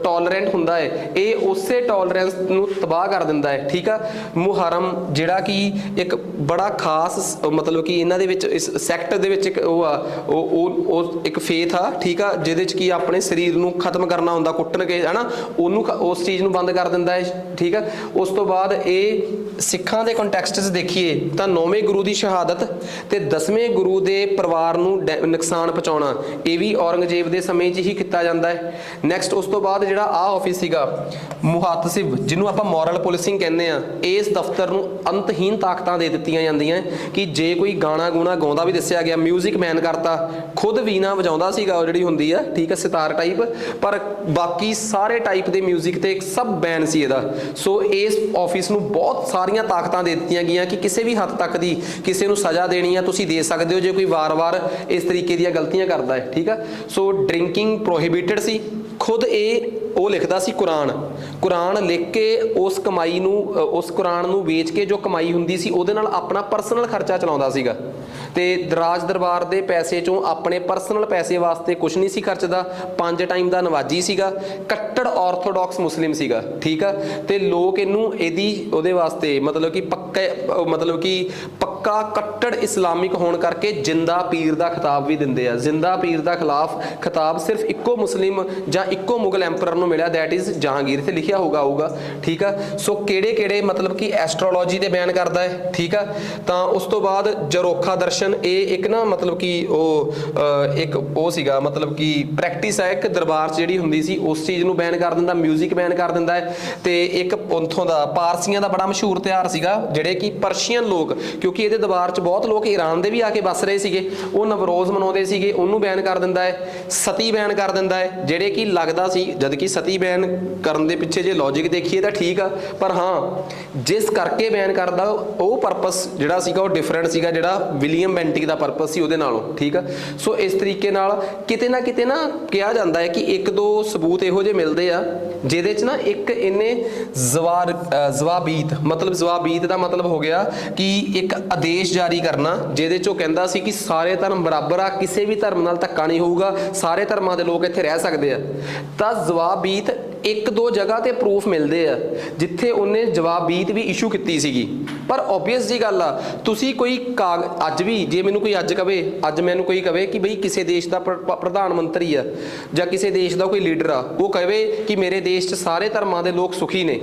ਟੋਲਰੈਂਟ ਹੁੰਦਾ ਹੈ, ਇਹ ਉਸੇ ਟੋਲਰੈਂਸ ਨੂੰ ਤਬਾਹ ਕਰ ਦਿੰਦਾ ਹੈ, ਠੀਕ ਆ। ਮੁਹਰਮ ਜਿਹੜਾ ਕਿ ਇੱਕ ਬੜਾ ਖਾਸ, ਮਤਲਬ ਕਿ ਇਹਨਾਂ ਦੇ ਵਿੱਚ ਇਸ ਸੈਕਟ ਦੇ ਵਿੱਚ ਇੱਕ ਉਹ ਆ, ਉਹ ਇੱਕ ਫੇਥ ਆ, ਠੀਕ ਆ, ਜਿਹਦੇ 'ਚ ਕੀ ਆਪਣੇ ਸਰੀਰ ਨੂੰ ਖਤਮ ਕਰਨਾ ਹੁੰਦਾ, ਕੁੱਟਣ ਕੇ, ਹੈ ਨਾ, ਉਹਨੂੰ ਉਸ ਚੀਜ਼ ਨੂੰ ਬੰਦ ਕਰ ਦਿੰਦਾ ਹੈ, ਠੀਕ ਆ। ਉਸ ਤੋਂ ਬਾਅਦ ਇਹ ਸਿੱਖਾਂ ਦੇ ਕੰਟੈਕਸਟ 'ਚ ਦੇਖੀਏ ਤਾਂ 9ਵੇਂ ਗੁਰੂ ਦੀ ਸ਼ਹਾਦਤ ਤੇ 10ਵੇਂ ਗੁਰੂ ਦੇ ਪਰਿਵਾਰ ਨੂੰ ਨੁਕਸਾਨ ਪਹੁੰਚਾਉਣਾ ਇਹ ਵੀ ਔਰੰਗਜ਼ੇਬ ਦੇ ਸਮੇਂ 'ਚ ਹੀ ਕੀਤਾ ਜਾਂਦਾ ਹੈ। ਨੈਕਸਟ ਉਸ ਤੋਂ ਬਾਅਦ ਜਿਹੜਾ ਆਫਿਸ ਸੀਗਾ ਮੁਹਾਤਸਿਬ, ਜਿਹਨੂੰ ਆਪਾਂ ਮੋਰਲ ਪੁਲਿਸਿੰਗ ਕਹਿੰਦੇ ਆ, ਇਸ ਦਫ਼ਤਰ ਨੂੰ ਅੰਤਹੀਨ ਤਾਕਤਾਂ ਦੇ ਦਿੱਤੀਆਂ ਜਾਂਦੀਆਂ ਕਿ ਜੇ ਕੋਈ ਗਾਣਾ ਗੂਣਾ ਗਾਉਂਦਾ ਵੀ ਦੱਸਿਆ ਗਿਆ, ਮਿਊਜ਼ਿਕ ਮੈਨ ਕਰਤਾ, ਖੁਦ ਵੀਣਾ ਵਜਾਉਂਦਾ ਸੀਗਾ ਉਹ ਜਿਹੜੀ ਹੁੰਦੀ ਆ, ਠੀਕ ਹੈ, ਸਿਤਾਰ ਟਾਈਪ, ਪਰ ਬਾਕੀ ਸਾਰੇ ਟਾਈਪ ਦੇ ਮਿਊਜ਼ਿਕ ਤੇ ਸਭ ਬੈਨ ਸੀ ਇਹਦਾ। ਸੋ ਇਸ ਆਫਿਸ ਨੂੰ ਬਹੁਤ ਸਾਰੀਆਂ ਤਾਕਤਾਂ ਦੇ ਦਿੱਤੀਆਂ ਗਈਆਂ ਕਿ ਕਿਸੇ ਵੀ ਹੱਦ ਤੱਕ ਦੀ ਕਿਸੇ ਨੂੰ ਸਜ਼ਾ ਦੇਣੀ ਆ ਤੁਸੀਂ ਦੇ ਸਕਦੇ ਹੋ ਜੇ ਕੋਈ ਵਾਰ-ਵਾਰ ਇਸ ਤਰੀਕੇ ਦੀਆਂ ਗਲਤੀਆਂ ਕਰਦਾ ਹੈ, ਠੀਕ ਆ। ਸੋ ਡਰਿੰਕਿੰਗ ਪ੍ਰੋਹਿਬਿਟਡ ਸੀ। ਖੁਦ ਉਹ ਲਿਖਦਾ ਸੀ ਕੁਰਾਨ ਲਿਖ ਕੇ ਉਸ ਕਮਾਈ ਨੂੰ, ਉਸ ਕੁਰਾਨ ਨੂੰ ਵੇਚ ਕੇ ਜੋ ਕਮਾਈ ਹੁੰਦੀ ਸੀ ਉਹਦੇ ਨਾਲ ਆਪਣਾ ਪਰਸਨਲ ਖਰਚਾ ਚਲਾਉਂਦਾ ਸੀਗਾ ਤੇ ਰਾਜ ਦਰਬਾਰ ਦੇ ਪੈਸੇ ਚੋਂ ਆਪਣੇ ਪਰਸਨਲ ਪੈਸੇ ਵਾਸਤੇ ਕੁਝ ਨਹੀਂ ਸੀ ਖਰਚਦਾ। 5 ਟਾਈਮ ਦਾ ਨਵਾਜੀ ਸੀਗਾ, ਕੱਟੜ ਆਰਥੋਡਾਕਸ ਮੁਸਲਿਮ ਸੀਗਾ, ਠੀਕ ਆ। ਤੇ ਲੋਕ ਇਹਨੂੰ ਉਹਦੇ ਵਾਸਤੇ ਮਤਲਬ ਕਿ ਪੱਕਾ ਕੱਟੜ ਇਸਲਾਮਿਕ ਹੋਣ ਕਰਕੇ ਜਿੰਦਾ ਪੀਰ ਦਾ ਖਿਤਾਬ ਵੀ ਦਿੰਦੇ ਆ। ਜਿੰਦਾ ਪੀਰ ਦਾ ਖਿਲਾਫ ਖਿਤਾਬ ਸਿਰਫ ਇੱਕੋ ਮੁਸਲਿਮ ਜਾਂ ਇੱਕੋ ਮੁਗਲ ਐਂਪਰਰ ਨੂੰ ਮਿਲਿਆ, ਦੈਟ ਇਜ਼ ਜਹਾਂਗੀਰ, ਤੇ ਲਿਖਿਆ ਹੋਊਗਾ, ਠੀਕ ਆ। ਸੋ ਕਿਹੜੇ ਮਤਲਬ ਕਿ ਐਸਟ੍ਰੋਲੋਜੀ ਦੇ ਬਿਆਨ ਕਰਦਾ ਹੈ, ਠੀਕ ਆ। ਤਾਂ ਉਸ ਤੋਂ ਬਾਅਦ ਜਰੋਖਾ ਦਰਸ਼ਨ, ਇਹ ਇੱਕ ਨਾ ਮਤਲਬ ਕਿ ਉਹ ਸੀਗਾ ਮਤਲਬ ਕਿ ਪ੍ਰੈਕਟਿਸ ਹੈ ਇੱਕ ਦਰਬਾਰ 'ਚ ਜਿਹੜੀ ਹੁੰਦੀ ਸੀ, ਉਸ ਚੀਜ਼ ਨੂੰ ਬੈਨ ਕਰ ਦਿੰਦਾ, ਮਿਊਜ਼ਿਕ ਬੈਨ ਕਰ ਦਿੰਦਾ ਹੈ। ਤੇ ਇੱਕ ਉੱਥੋਂ ਦਾ ਪਾਰਸੀਆਂ ਦਾ ਬੜਾ ਮਸ਼ਹੂਰ ਤਿਉਹਾਰ ਸੀਗਾ ਜਿਹੜੇ ਕਿ ਪਰਸ਼ੀਅਨ ਲੋਕ, ਕਿਉਂਕਿ ਇਹਦੇ ਦਰਬਾਰ 'ਚ ਬਹੁਤ ਲੋਕ ਈਰਾਨ ਦੇ ਵੀ ਆ ਕੇ ਵੱਸ ਰਹੇ ਸੀਗੇ, ਉਹ ਨਵਰੋਜ਼ ਮਨਾਉਂਦੇ ਸੀਗੇ, ਉਹਨੂੰ ਬੈਨ ਕਰ ਦਿੰਦਾ ਹੈ। ਸਤੀ ਬੈਨ ਕਰ ਦਿੰਦਾ ਹੈ, ਜਿਹੜੇ ਕਿ ਲੱਗਦਾ ਸੀ ਜਦ ਕਿ ਸਤੀ ਬੈਨ ਕਰਨ ਦੇ ਪਿੱਛੇ ਜੇ ਲੌਜਿਕ ਦੇਖੀਏ ਤਾਂ ਠੀਕ ਆ, ਪਰ ਹਾਂ ਜਿਸ ਕਰਕੇ ਬੈਨ ਕਰਦਾ ਉਹ ਪਰਪਸ ਜਿਹੜਾ ਸੀਗਾ ਉਹ ਡਿਫਰੈਂਟ ਸੀਗਾ, ਜਿਹੜਾ ਵਿਲੀਅਮ ਬੈਂਟਿਕ ਦਾ ਪਰਪਸ ਸੀ ਉਹਦੇ ਨਾਲੋਂ, ਠੀਕ ਆ। ਸੋ ਇਸ ਤਰੀਕੇ ਨਾਲ ਕਿਤੇ ਨਾ ਕਿਹਾ ਜਾਂਦਾ ਹੈ ਕਿ ਇੱਕ ਦੋ ਸਬੂਤ ਇਹੋ ਜਿਹੇ ਮਿਲਦੇ ਆ ਜਿਹਦੇ 'ਚ ਨਾ ਇੱਕ ਇਹਨੇ ਜ਼ਵਾਬੀਤ ਦਾ ਮਤਲਬ ਹੋ ਗਿਆ ਕਿ ਇੱਕ ਆਦੇਸ਼ ਜਾਰੀ ਕਰਨਾ ਜਿਹਦੇ 'ਚ ਉਹ ਕਹਿੰਦਾ ਸੀ ਕਿ ਸਾਰੇ ਧਰਮ ਬਰਾਬਰ ਆ, ਕਿਸੇ ਵੀ ਧਰਮ ਨਾਲ ਧੱਕਾ ਨਹੀਂ ਹੋਊਗਾ, ਸਾਰੇ ਧਰਮਾਂ ਦੇ ਲੋਕ ਇੱਥੇ ਰਹਿ ਸਕਦੇ ਆ। ਤਾਂ ਜ਼ਵਾਬੀਤ ਇੱਕ ਦੋ ਜਗ੍ਹਾ ਤੇ ਪ੍ਰੂਫ ਮਿਲਦੇ ਆ ਜਿੱਥੇ ਉਹਨੇ ਜਵਾਬੀਤ ਵੀ ਇਸ਼ੂ ਕੀਤੀ ਸੀਗੀ। ਪਰ ਓਬਵੀਅਸ ਜੀ ਗੱਲ ਆ, ਤੁਸੀਂ ਕੋਈ ਅੱਜ ਵੀ ਜੇ ਮੈਨੂੰ ਕੋਈ ਅੱਜ ਮੈਨੂੰ ਕੋਈ ਕਵੇ ਕਿ ਬਈ ਕਿਸੇ ਦੇਸ਼ ਦਾ ਪ੍ਰਧਾਨ ਮੰਤਰੀ ਆ ਜਾਂ ਕਿਸੇ ਦੇਸ਼ ਦਾ ਕੋਈ ਲੀਡਰ ਆ, ਉਹ ਕਹੇ ਕਿ ਮੇਰੇ ਦੇਸ਼ 'ਚ ਸਾਰੇ ਧਰਮਾਂ ਦੇ ਲੋਕ ਸੁਖੀ ਨੇ,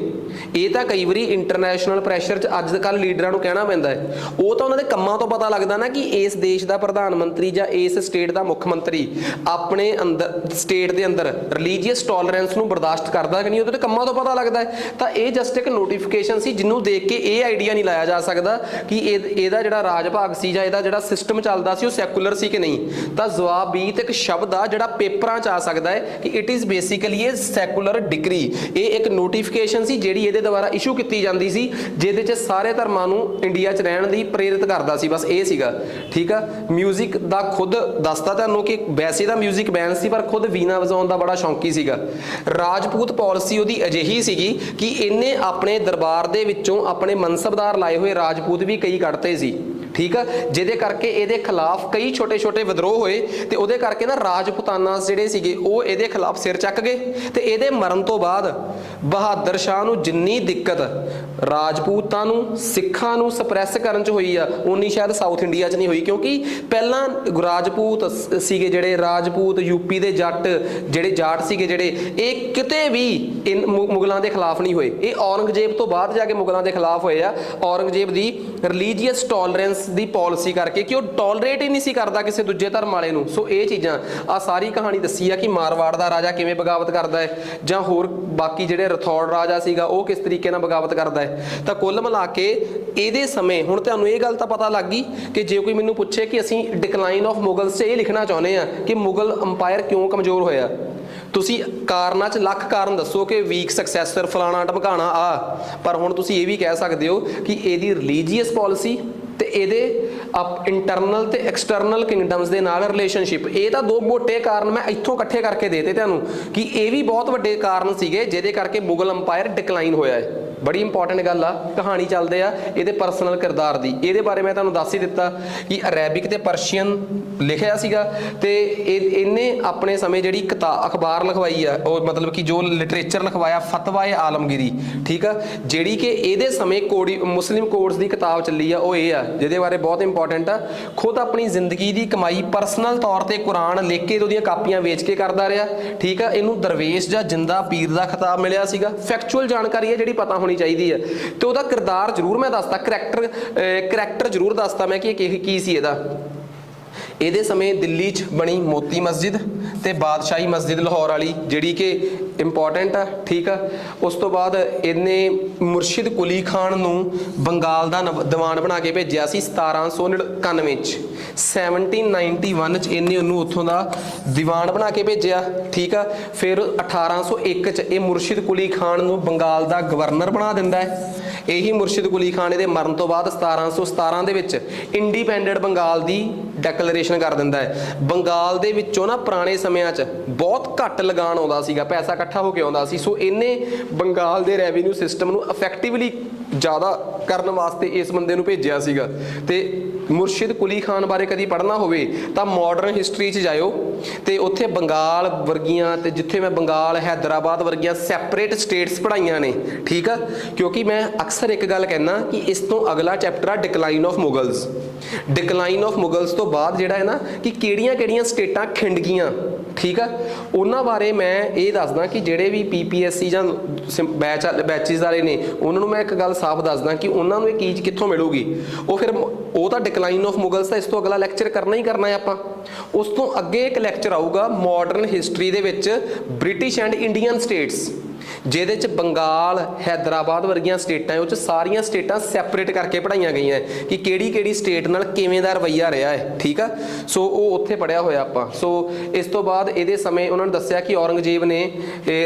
ਇਹ ਤਾਂ ਕਈ ਵਾਰੀ ਇੰਟਰਨੈਸ਼ਨਲ ਪ੍ਰੈਸ਼ਰ 'ਚ ਅੱਜ ਕੱਲ੍ਹ ਲੀਡਰਾਂ ਨੂੰ ਕਹਿਣਾ ਪੈਂਦਾ ਹੈ। ਉਹ ਤਾਂ ਉਹਨਾਂ ਦੇ ਕੰਮਾਂ ਤੋਂ ਪਤਾ ਲੱਗਦਾ ਨਾ ਕਿ ਇਸ ਦੇਸ਼ ਦਾ ਪ੍ਰਧਾਨ ਮੰਤਰੀ ਜਾਂ ਇਸ ਸਟੇਟ ਦਾ ਮੁੱਖ ਮੰਤਰੀ ਆਪਣੇ ਅੰਦਰ ਸਟੇਟ ਦੇ ਅੰਦਰ ਰਿਲੀਜੀਅਸ ਟੋਲਰੈਂਸ ਨੂੰ ਬਰਦਾਸ਼ਤ ਕਰਦਾ ਕਿ ਨਹੀਂ, ਉਹਦੇ ਕੰਮਾਂ ਤੋਂ ਪਤਾ ਲੱਗਦਾ ਹੈ। ਤਾਂ ਇਹ ਜਸਟ ਇੱਕ ਨੋਟੀਫਿਕੇਸ਼ਨ ਸੀ ਜਿਹਨੂੰ ਦੇਖ ਕੇ ਇਹ ਆਈਡੀਆ ਨਹੀਂ ਲਾਇਆ ਜਾ ਸਕਦਾ ਕਿ ਇਹਦਾ ਜਿਹੜਾ ਰਾਜ ਭਾਗ ਸੀ ਜਾਂ ਇਹਦਾ ਜਿਹੜਾ ਸਿਸਟਮ ਚੱਲਦਾ ਸੀ ਉਹ ਸੈਕੂਲਰ ਸੀ ਕਿ ਨਹੀਂ। ਤਾਂ ਜ਼ਵਾਬੀਤ ਇੱਕ ਸ਼ਬਦ ਆ ਜਿਹੜਾ ਪੇਪਰਾਂ 'ਚ ਆ ਸਕਦਾ ਹੈ ਕਿ it is basically A secular degree. ਇਹ ਇੱਕ ਨੋਟੀਫਿਕੇਸ਼ਨ ਸੀ ਜਿਹੜੀ ਇਹਦੇ ਦੁਆਰਾ ਇਸ਼ੂ ਕੀਤੀ ਜਾਂਦੀ ਸੀ, ਜਿਹਦੇ 'ਚ ਸਾਰੇ ਧਰਮਾਂ ਨੂੰ ਇੰਡੀਆ 'ਚ ਰਹਿਣ ਲਈ ਪ੍ਰੇਰਿਤ ਕਰਦਾ ਸੀ, ਬਸ ਇਹ ਸੀਗਾ, ਠੀਕ ਆ। ਮਿਊਜ਼ਿਕ ਦਾ ਖੁਦ ਦੱਸਦਾ ਤੁਹਾਨੂੰ ਕਿ ਵੈਸੇ ਦਾ ਮਿਊਜ਼ਿਕ ਬੈਨ ਸੀ, ਪਰ ਖੁਦ ਵੀਣਾ ਵਜਾਉਣ ਦਾ ਬੜਾ ਸ਼ੌਂਕੀ ਸੀਗਾ। ਰਾਜਪੂਤ ਪਾਲਿਸੀ ਉਹਦੀ ਅਜਿਹੀ ਸੀਗੀ ਕਿ ਇਹਨੇ ਆਪਣੇ ਦਰਬਾਰ ਦੇ ਵਿੱਚੋਂ ਆਪਣੇ ਮਨਸਬਦਾਰ ਲਾਏ ਹੋਏ ਰਾਜਪੂਤ ਵੀ ਕਈ ਕੱਢਤੇ ਸੀ, ਠੀਕ ਆ, ਜਿਹਦੇ ਕਰਕੇ ਇਹਦੇ ਖਿਲਾਫ ਕਈ ਛੋਟੇ ਵਿਦਰੋਹ ਹੋਏ ਤੇ ਉਹਦੇ ਕਰਕੇ ਨਾ ਰਾਜਪੂਤਾਨਾ ਜਿਹੜੇ ਸੀਗੇ ਉਹ ਇਹਦੇ ਖਿਲਾਫ ਸਿਰ ਚੱਕ ਗਏ। ਤੇ ਇਹਦੇ ਮਰਨ ਤੋਂ ਬਾਅਦ ਬਹਾਦਰ ਸ਼ਾਹ ਨੂੰ ਜਿੰਨੀ ਦਿੱਕਤ ਰਾਜਪੂਤਾਂ ਨੂੰ ਸਿੱਖਾਂ ਨੂੰ ਸਪਰੈਸ ਕਰਨ 'ਚ ਹੋਈ ਆ, ਉਨੀ ਸ਼ਾਇਦ ਸਾਊਥ ਇੰਡੀਆ 'ਚ ਨਹੀਂ ਹੋਈ, ਕਿਉਂਕਿ ਪਹਿਲਾਂ ਰਾਜਪੂਤ ਸੀਗੇ ਜਿਹੜੇ ਰਾਜਪੂਤ ਯੂਪੀ ਦੇ ਜੱਟ ਜਿਹੜੇ ਜਾਟ ਸੀਗੇ ਜਿਹੜੇ ਇਹ ਕਿਤੇ ਵੀ ਮੁਗਲਾਂ ਦੇ ਖਿਲਾਫ ਨਹੀਂ ਹੋਏ। ਇਹ ਔਰੰਗਜ਼ੇਬ ਤੋਂ ਬਾਅਦ ਜਾ ਕੇ ਮੁਗਲਾਂ ਦੇ ਖਿਲਾਫ ਹੋਏ ਆ, ਔਰੰਗਜ਼ੇਬ ਦੀ ਰਿਲੀਜੀਅਸ ਟੋਲਰੈਂਸ ਦੀ ਪਾਲਿਸੀ ਕਰਕੇ ਕਿ ਉਹ ਟੋਲਰੇਟ ਹੀ ਨਹੀਂ ਸੀ ਕਰਦਾ ਕਿਸੇ ਦੂਜੇ ਧਰਮ ਵਾਲੇ ਨੂੰ। ਸੋ ਇਹ ਚੀਜ਼ਾਂ ਆ ਸਾਰੀ ਕਹਾਣੀ ਦੱਸੀ ਆ ਕਿ ਮਾਰਵਾੜ ਦਾ ਰਾਜਾ ਕਿਵੇਂ ਬਗਾਵਤ ਕਰਦਾ ਹੈ ਜਾਂ ਹੋਰ ਬਾਕੀ ਜਿਹੜੇ ਰਥੌੜ ਰਾਜਾ ਸੀਗਾ ਉਹ ਕਿਸ ਤਰੀਕੇ ਨਾਲ ਬਗਾਵਤ ਕਰਦਾ ਹੈ। ਤਾਂ ਕੁੱਲ ਮਿਲਾ ਕੇ ਇਹਦੇ ਸਮੇਂ ਹੁਣ ਤੁਹਾਨੂੰ ਇਹ ਗੱਲ ਤਾਂ ਪਤਾ ਲੱਗ ਗਈ ਕਿ ਜੇ ਕੋਈ ਮੈਨੂੰ ਪੁੱਛੇ ਕਿ ਅਸੀਂ ਡਿਕਲਾਈਨ ਆਫ ਮੁਗਲਸ 'ਚ ਇਹ ਲਿਖਣਾ ਚਾਹੁੰਦੇ ਆ ਕਿ ਮੁਗਲ ਅੰਪਾਇਰ ਕਿਉਂ ਕਮਜ਼ੋਰ ਹੋਇਆ, ਤੁਸੀਂ ਕਾਰਨਾਂ 'ਚ ਲੱਖ ਕਾਰਨ ਦੱਸੋ ਕਿ ਵੀਕ ਸਕਸੈਸਰ ਫਲਾਣਾ ਢਮਕਾਣਾ ਆ, ਪਰ ਹੁਣ ਤੁਸੀਂ ਇਹ ਵੀ ਕਹਿ ਸਕਦੇ ਹੋ ਕਿ ਇਹਦੀ ਰਿਲੀਜੀਅਸ ਪਾਲਿਸੀ ਤੇ ਇਹਦੇ ਇੰਟਰਨਲ ਤੇ ਐਕਸਟਰਨਲ ਕਿੰਗਡਮਸ ਦੇ ਨਾਲ ਰਿਲੇਸ਼ਨਸ਼ਿਪ, ਇਹ ਤਾਂ ਦੋ ਮੋਟੇ ਕਾਰਨ ਮੈਂ ਇੱਥੋਂ ਇਕੱਠੇ ਕਰਕੇ ਦੇਤੇ ਤੁਹਾਨੂੰ ਕਿ ਇਹ ਵੀ ਬਹੁਤ ਵੱਡੇ ਕਾਰਨ ਸੀਗੇ ਜਿਹਦੇ ਕਰਕੇ ਮੁਗਲ ਅੰਪਾਇਰ ਡਿਕਲਾਈਨ ਹੋਇਆ ਹੈ। ਬੜੀ ਇੰਪੋਰਟੈਂਟ ਗੱਲ ਆ, ਕਹਾਣੀ ਚੱਲਦੇ ਆ ਇਹਦੇ ਪਰਸਨਲ ਕਿਰਦਾਰ ਦੀ, ਇਹਦੇ ਬਾਰੇ ਮੈਂ ਤੁਹਾਨੂੰ ਦੱਸ ਹੀ ਦਿੱਤਾ ਕਿ ਅਰੈਬਿਕ ਤੇ ਪਰਸ਼ੀਅਨ ਲਿਖਿਆ ਸੀਗਾ ਤੇ ਇਹਨੇ ਆਪਣੇ ਸਮੇਂ ਜਿਹੜੀ ਅਖਬਾਰ ਲਿਖਵਾਈ ਆ, ਉਹ ਮਤਲਬ ਕਿ ਜੋ ਲਿਟਰੇਚਰ ਲਿਖਵਾਇਆ ਫਤਵਾ-ਏ ਆਲਮਗੀਰੀ, ਠੀਕ ਆ, ਜਿਹੜੀ ਕਿ ਇਹਦੇ ਸਮੇਂ ਮੁਸਲਿਮ ਕੋਡਸ ਦੀ ਕਿਤਾਬ ਚੱਲੀ ਆ, ਉਹ ਇਹ ਆ ਜਿਹਦੇ ਬਾਰੇ ਬਹੁਤ ਇੰਪੋਰਟੈਂਟ ਆ। ਖੁਦ ਆਪਣੀ ਜ਼ਿੰਦਗੀ ਦੀ ਕਮਾਈ ਪਰਸਨਲ ਤੌਰ ਤੇ ਕੁਰਾਨ ਲਿਖ ਕੇ ਉਹਦੀਆਂ ਕਾਪੀਆਂ ਵੇਚ ਕੇ ਕਰਦਾ ਰਿਹਾ, ਠੀਕ ਆ। ਇਹਨੂੰ ਦਰਵੇਸ਼ ਜਾਂ ਜਿੰਦਾ ਪੀਰ ਦਾ ਖਿਤਾਬ ਮਿਲਿਆ ਸੀਗਾ। ਫੈਕਚੁਅਲ ਜਾਣਕਾਰੀ ਹੈ ਜਿਹੜੀ ਪਤਾ ਹੋਣੀ ਹੋਣੀ ਚਾਹੀਦੀ ਹੈ ਤੇ ਉਹਦਾ ਕਿਰਦਾਰ ਜ਼ਰੂਰ ਮੈਂ ਦੱਸਦਾ, ਕਰੈਕਟਰ ਜ਼ਰੂਰ ਦੱਸਦਾ ਮੈਂ ਕਿ ਕੀ ਸੀ ਇਹਦਾ। ਇਹਦੇ ਸਮੇਂ ਦਿੱਲੀ 'ਚ ਬਣੀ ਮੋਤੀ ਮਸਜਿਦ ਤੇ ਬਾਦਸ਼ਾਹੀ ਮਸਜਿਦ ਲਾਹੌਰ ਵਾਲੀ, ਜਿਹੜੀ ਕਿ ਇੰਪੋਰਟੈਂਟ ਆ, ਠੀਕ ਆ। ਉਸ ਤੋਂ ਬਾਅਦ ਇਹਨੇ ਮੁਰਸ਼ਿਦ ਕੁਲੀ ਖਾਨ ਨੂੰ ਬੰਗਾਲ ਦਾ ਦੀਵਾਨ ਬਣਾ ਕੇ ਭੇਜਿਆ ਸੀ 1799 'ਚ। 1791 'ਚ ਇਹਨੇ ਉਹਨੂੰ ਉੱਥੋਂ ਦਾ ਦੀਵਾਨ ਬਣਾ ਕੇ ਭੇਜਿਆ, ਠੀਕ ਆ। ਫਿਰ 1801 'ਚ ਇਹ ਮੁਰਸ਼ਿਦ ਕੁਲੀ ਖਾਨ ਨੂੰ ਬੰਗਾਲ ਦਾ ਗਵਰਨਰ ਬਣਾ ਦਿੰਦਾ ਹੈ। ਇਹੀ ਮੁਰਸ਼ਿਦ ਕੁਲੀ ਖਾਨ ਇਹਦੇ ਮਰਨ ਤੋਂ ਬਾਅਦ 1717 ਦੇ ਵਿੱਚ ਇੰਡੀਪੈਂਡੈਂਟ ਬੰਗਾਲ ਦੀ ਡੈਕਲੇਰੇਸ਼ਨ ਕਰ ਦਿੰਦਾ ਹੈ। ਬੰਗਾਲ ਦੇ ਵਿੱਚੋਂ ਨਾ ਪੁਰਾਣੇ ਸਮਿਆਂ 'ਚ ਬਹੁਤ ਘੱਟ ਲਗਾਨ ਆਉਂਦਾ ਸੀਗਾ, ਪੈਸਾ ਇਕੱਠਾ ਹੋ ਕੇ ਆਉਂਦਾ ਸੀ। ਸੋ ਇਹਨੇ ਬੰਗਾਲ ਦੇ ਰੈਵਨਿਊ ਸਿਸਟਮ ਨੂੰ ਇਫੈਕਟਿਵਲੀ ਜ਼ਿਆਦਾ ਕਰਨ ਵਾਸਤੇ ਇਸ ਬੰਦੇ ਨੂੰ ਭੇਜਿਆ ਸੀਗਾ। ਤੇ ਮੁਰਸ਼ਿਦ ਕੁਲੀ ਖਾਨ ਬਾਰੇ ਕਦੀ ਪੜ੍ਹਨਾ ਹੋਵੇ ਤਾਂ ਮਾਡਰਨ ਹਿਸਟਰੀ 'ਚ ਜਾਇਓ ਤੇ ਉੱਥੇ ਬੰਗਾਲ ਵਰਗੀਆਂ, ਤੇ ਜਿੱਥੇ ਮੈਂ ਬੰਗਾਲ, ਹੈਦਰਾਬਾਦ ਵਰਗੀਆਂ ਸੈਪਰੇਟ ਸਟੇਟਸ ਪੜ੍ਹਾਈਆਂ ਨੇ, ਠੀਕ ਆ। ਕਿਉਂਕਿ ਮੈਂ ਅਕਸਰ ਇੱਕ ਗੱਲ ਕਹਿੰਦਾ ਕਿ ਇਸ ਤੋਂ ਅਗਲਾ ਚੈਪਟਰ ਆ ਡਿਕਲਾਈਨ ਆਫ ਮੁਗਲਸ। ਡਿਕਲਾਈਨ ਆਫ ਮੁਗਲਸ ਤੋਂ ਬਾਅਦ ਜਿਹੜਾ ਹੈ ਨਾ ਕਿ ਕਿਹੜੀਆਂ ਸਟੇਟਾਂ ਖਿੰਡ ਗਈਆਂ, ਠੀਕ ਆ, ਉਹਨਾਂ ਬਾਰੇ ਮੈਂ ਇਹ ਦੱਸਦਾ ਕਿ ਜਿਹੜੇ ਵੀ PPSC ਜਾਂ ਬੈਚਿਸ ਵਾਲੇ ਨੇ ਉਹਨਾਂ ਨੂੰ ਮੈਂ ਇੱਕ ਗੱਲ ਸਾਫ਼ ਦੱਸਦਾ ਕਿ ਉਹਨਾਂ ਨੂੰ ਇਹ ਚੀਜ਼ ਕਿੱਥੋਂ ਮਿਲੂਗੀ। ਉਹ ਤਾਂ ਡਿਕਲਾਈਨ ਆਫ ਮੁਗਲਸ ਦਾ ਇਸ ਤੋਂ ਅਗਲਾ ਲੈਕਚਰ ਕਰਨਾ ਹੀ ਕਰਨਾ ਹੈ ਆਪਾਂ। ਉਸ ਤੋਂ ਅੱਗੇ ਇੱਕ ਲੈਕਚਰ ਆਊਗਾ ਮਾਡਰਨ ਹਿਸਟਰੀ ਦੇ ਵਿੱਚ ਬ੍ਰਿਟਿਸ਼ ਐਂਡ ਇੰਡੀਅਨ ਸਟੇਟਸ, ਜਿਹਦੇ 'ਚ ਬੰਗਾਲ, ਹੈਦਰਾਬਾਦ ਵਰਗੀਆਂ ਸਟੇਟਾਂ, ਉਹ 'ਚ ਸਾਰੀਆਂ ਸਟੇਟਾਂ ਸੈਪਰੇਟ ਕਰਕੇ ਪੜ੍ਹਾਈਆਂ ਗਈਆਂ ਕਿ ਕਿਹੜੀ ਸਟੇਟ ਨਾਲ ਕਿਵੇਂ ਦਾ ਰਵੱਈਆ ਰਿਹਾ ਹੈ, ਠੀਕ ਆ। ਸੋ ਉਹ ਉੱਥੇ ਪੜ੍ਹਿਆ ਹੋਇਆ ਆਪਾਂ। ਸੋ ਇਸ ਤੋਂ ਬਾਅਦ ਇਹਦੇ ਸਮੇਂ ਉਹਨਾਂ ਨੇ ਦੱਸਿਆ ਕਿ ਔਰੰਗਜ਼ੇਬ ਨੇ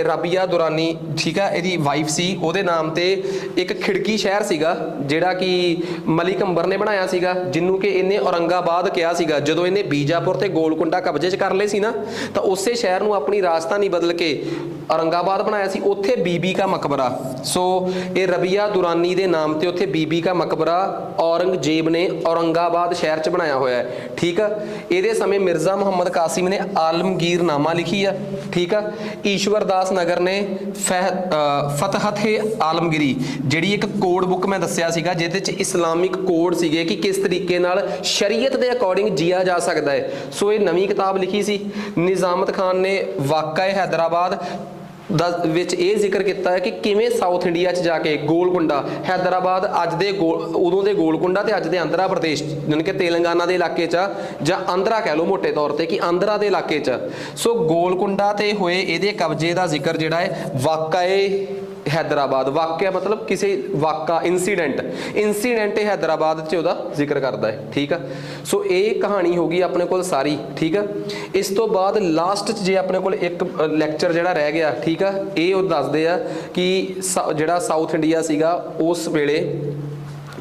ਰਾਬੀਆ ਦੁਰਾਨੀ, ਠੀਕ ਆ, ਇਹਦੀ ਵਾਈਫ ਸੀ, ਉਹਦੇ ਨਾਮ ਤੇ ਇੱਕ ਖਿੜਕੀ ਸ਼ਹਿਰ ਸੀਗਾ ਜਿਹੜਾ ਕਿ ਮਲਿਕ ਅੰਬਰ ਨੇ ਬਣਾਇਆ ਸੀਗਾ, ਜਿਹਨੂੰ ਕਿ ਇਹਨੇ ਔਰੰਗਾਬਾਦ ਕਿਹਾ ਸੀਗਾ। ਜਦੋਂ ਇਹਨੇ ਬੀਜਾਪੁਰ ਤੇ ਗੋਲਕੁੰਡਾ ਕਬਜ਼ੇ 'ਚ ਕਰ ਲਏ ਸੀ ਨਾ, ਤਾਂ ਉਸੇ ਸ਼ਹਿਰ ਨੂੰ ਆਪਣੀ ਰਾਜਧਾਨੀ ਬਦਲ ਕੇ ਔਰੰਗਾਬਾਦ ਬਣਾਇਆ ਸੀ। ਉੱਥੇ ਬੀਬੀ ਕਾ ਮਕਬਰਾ, ਸੋ ਇਹ ਰਬੀਆ ਦੁਰਾਨੀ ਦੇ ਨਾਮ ਤੇ ਉੱਥੇ ਬੀਬੀ ਕਾ ਮਕਬਰਾ ਔਰੰਗਜ਼ੇਬ ਨੇ ਔਰੰਗਾਬਾਦ ਸ਼ਹਿਰ 'ਚ ਬਣਾਇਆ ਹੋਇਆ ਹੈ, ਠੀਕ ਆ। ਇਹਦੇ ਸਮੇਂ ਮਿਰਜ਼ਾ ਮੁਹੰਮਦ ਕਾਸਿਮ ਨੇ ਆਲਮਗੀਰਨਾਮਾ ਲਿਖੀ ਆ, ਠੀਕ ਆ। ਈਸ਼ਵਰ ਦਾਸ ਨਗਰ ਨੇ ਫਤਹਤ-ਏ ਆਲਮਗੀਰੀ, ਜਿਹੜੀ ਇੱਕ ਕੋਡ ਬੁੱਕ ਮੈਂ ਦੱਸਿਆ ਸੀਗਾ ਜਿਹਦੇ 'ਚ ਇਸਲਾਮਿਕ ਕੋਡ ਸੀਗੇ ਕਿ ਕਿਸ ਤਰੀਕੇ ਨਾਲ ਸ਼ਰੀਅਤ ਦੇ ਅਕੋਰਡਿੰਗ ਜੀਆ ਜਾ ਸਕਦਾ ਹੈ। ਸੋ ਇਹ ਨਵੀਂ ਕਿਤਾਬ ਲਿਖੀ ਸੀ। ਨਿਜ਼ਾਮਤ ਖਾਨ ਨੇ ਵਾਕਿਆ ਹੈਦਰਾਬਾਦ ਵਿੱਚ ਇਹ ਜ਼ਿਕਰ ਕੀਤਾ ਹੈ ਕਿ ਕਿਵੇਂ ਸਾਊਥ ਇੰਡੀਆ 'ਚ ਜਾ ਕੇ ਗੋਲਕੁੰਡਾ, ਹੈਦਰਾਬਾਦ ਅੱਜ ਦੇ ਉਦੋਂ ਦੇ ਗੋਲਕੁੰਡਾ ਤੇ ਅੱਜ ਦੇ ਆਂਧਰਾ ਪ੍ਰਦੇਸ਼, ਜਾਣੀ ਕਿ ਤੇਲੰਗਾਨਾ ਦੇ ਇਲਾਕੇ 'ਚ ਜਾਂ ਆਂਧਰਾ ਕਹਿ ਲਓ ਮੋਟੇ ਤੌਰ ਤੇ, ਕਿ ਆਂਧਰਾ ਦੇ ਇਲਾਕੇ 'ਚ। ਸੋ ਗੋਲਕੁੰਡਾ ਤੇ ਹੋਏ ਇਹਦੇ ਕਬਜ਼ੇ ਦਾ ਜ਼ਿਕਰ ਜਿਹੜਾ ਹੈ ਵਾਕਿਆ हैदराबाद, वाक्य मतलब किसी वाका इंसीडेंट हैदराबाद च ਉਹਦਾ ਜ਼ਿਕਰ ਕਰਦਾ ਹੈ, ਠੀਕ ਆ। ਸੋ ਇਹ ਕਹਾਣੀ ਹੋ ਗਈ ਆਪਣੇ ਕੋਲ ਸਾਰੀ, ਠੀਕ ਆ। ਇਸ ਤੋਂ ਬਾਅਦ ਲਾਸਟ 'ਚ ਜੇ ਆਪਣੇ ਕੋਲ ਇੱਕ ਲੈਕਚਰ ਜਿਹੜਾ ਰਹਿ ਗਿਆ, ਠੀਕ ਆ, ਇਹ ਉਹ ਦੱਸਦੇ ਆ ਕਿ ਜਿਹੜਾ ਸਾਊਥ ਇੰਡੀਆ ਸੀਗਾ ਉਸ ਵੇਲੇ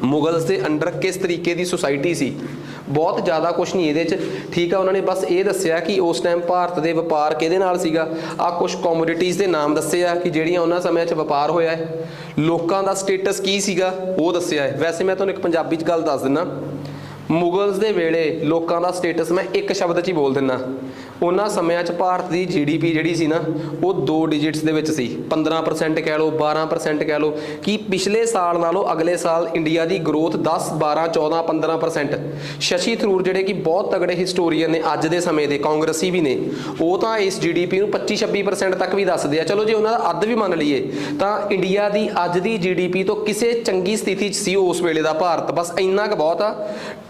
ਮੁਗਲਸ ਦੇ ਅੰਡਰ ਕਿਸ ਤਰੀਕੇ ਦੀ ਸੁਸਾਇਟੀ ਸੀ। ਬਹੁਤ ਜ਼ਿਆਦਾ ਕੁਛ ਨਹੀਂ ਇਹਦੇ 'ਚ, ਠੀਕ ਆ। ਉਹਨਾਂ ਨੇ ਬਸ ਇਹ ਦੱਸਿਆ ਕਿ ਉਸ ਟਾਈਮ ਭਾਰਤ ਦੇ ਵਪਾਰ ਕਿਹਦੇ ਨਾਲ ਸੀਗਾ। ਆ ਕੁਛ ਕਮੋਡਿਟੀਜ਼ ਦੇ ਨਾਮ ਦੱਸੇ ਆ ਕਿ ਜਿਹੜੀਆਂ ਉਹਨਾਂ ਸਮਿਆਂ 'ਚ ਵਪਾਰ ਹੋਇਆ ਹੈ। ਲੋਕਾਂ ਦਾ ਸਟੇਟਸ ਕੀ ਸੀਗਾ ਉਹ ਦੱਸਿਆ ਹੈ। ਵੈਸੇ ਮੈਂ ਤੁਹਾਨੂੰ ਇੱਕ ਪੰਜਾਬੀ 'ਚ ਗੱਲ ਦੱਸ ਦਿੰਦਾ, ਮੁਗਲਸ ਦੇ ਵੇਲੇ ਲੋਕਾਂ ਦਾ ਸਟੇਟਸ ਮੈਂ ਇੱਕ ਸ਼ਬਦ 'ਚ ਹੀ ਬੋਲ ਦਿੰਦਾ। ਉਹਨਾਂ ਸਮਿਆਂ 'ਚ ਭਾਰਤ ਦੀ GDP ਜਿਹੜੀ ਸੀ ਨਾ ਉਹ 2 ਡਿਜਿਟਸ ਦੇ ਵਿੱਚ ਸੀ। 15% ਕਹਿ ਲਓ, 12% ਕਹਿ ਲਓ, ਕਿ ਪਿਛਲੇ ਸਾਲ ਨਾਲੋਂ ਅਗਲੇ ਸਾਲ ਇੰਡੀਆ ਦੀ ਗਰੋਥ 10, 12, 14, 15%। ਸ਼ਸ਼ੀ ਥਰੂਰ ਜਿਹੜੇ ਕਿ ਬਹੁਤ ਤਗੜੇ ਹਿਸਟੋਰੀਅਨ ਨੇ ਅੱਜ ਦੇ ਸਮੇਂ ਦੇ, ਕਾਂਗਰਸੀ ਵੀ ਨੇ, ਉਹ ਤਾਂ ਇਸ GDP ਨੂੰ 25-26% ਤੱਕ ਵੀ ਦੱਸਦੇ ਆ। ਚਲੋ ਜੇ ਉਹਨਾਂ ਦਾ ਅੱਧ ਵੀ ਮੰਨ ਲਈਏ ਤਾਂ ਇੰਡੀਆ ਦੀ ਅੱਜ ਦੀ GDP ਤੋਂ ਕਿਸੇ ਚੰਗੀ ਸਥਿਤੀ 'ਚ ਸੀ ਉਸ ਵੇਲੇ ਦਾ ਭਾਰਤ। ਬਸ ਇੰਨਾ ਕੁ ਬਹੁਤ ਆ।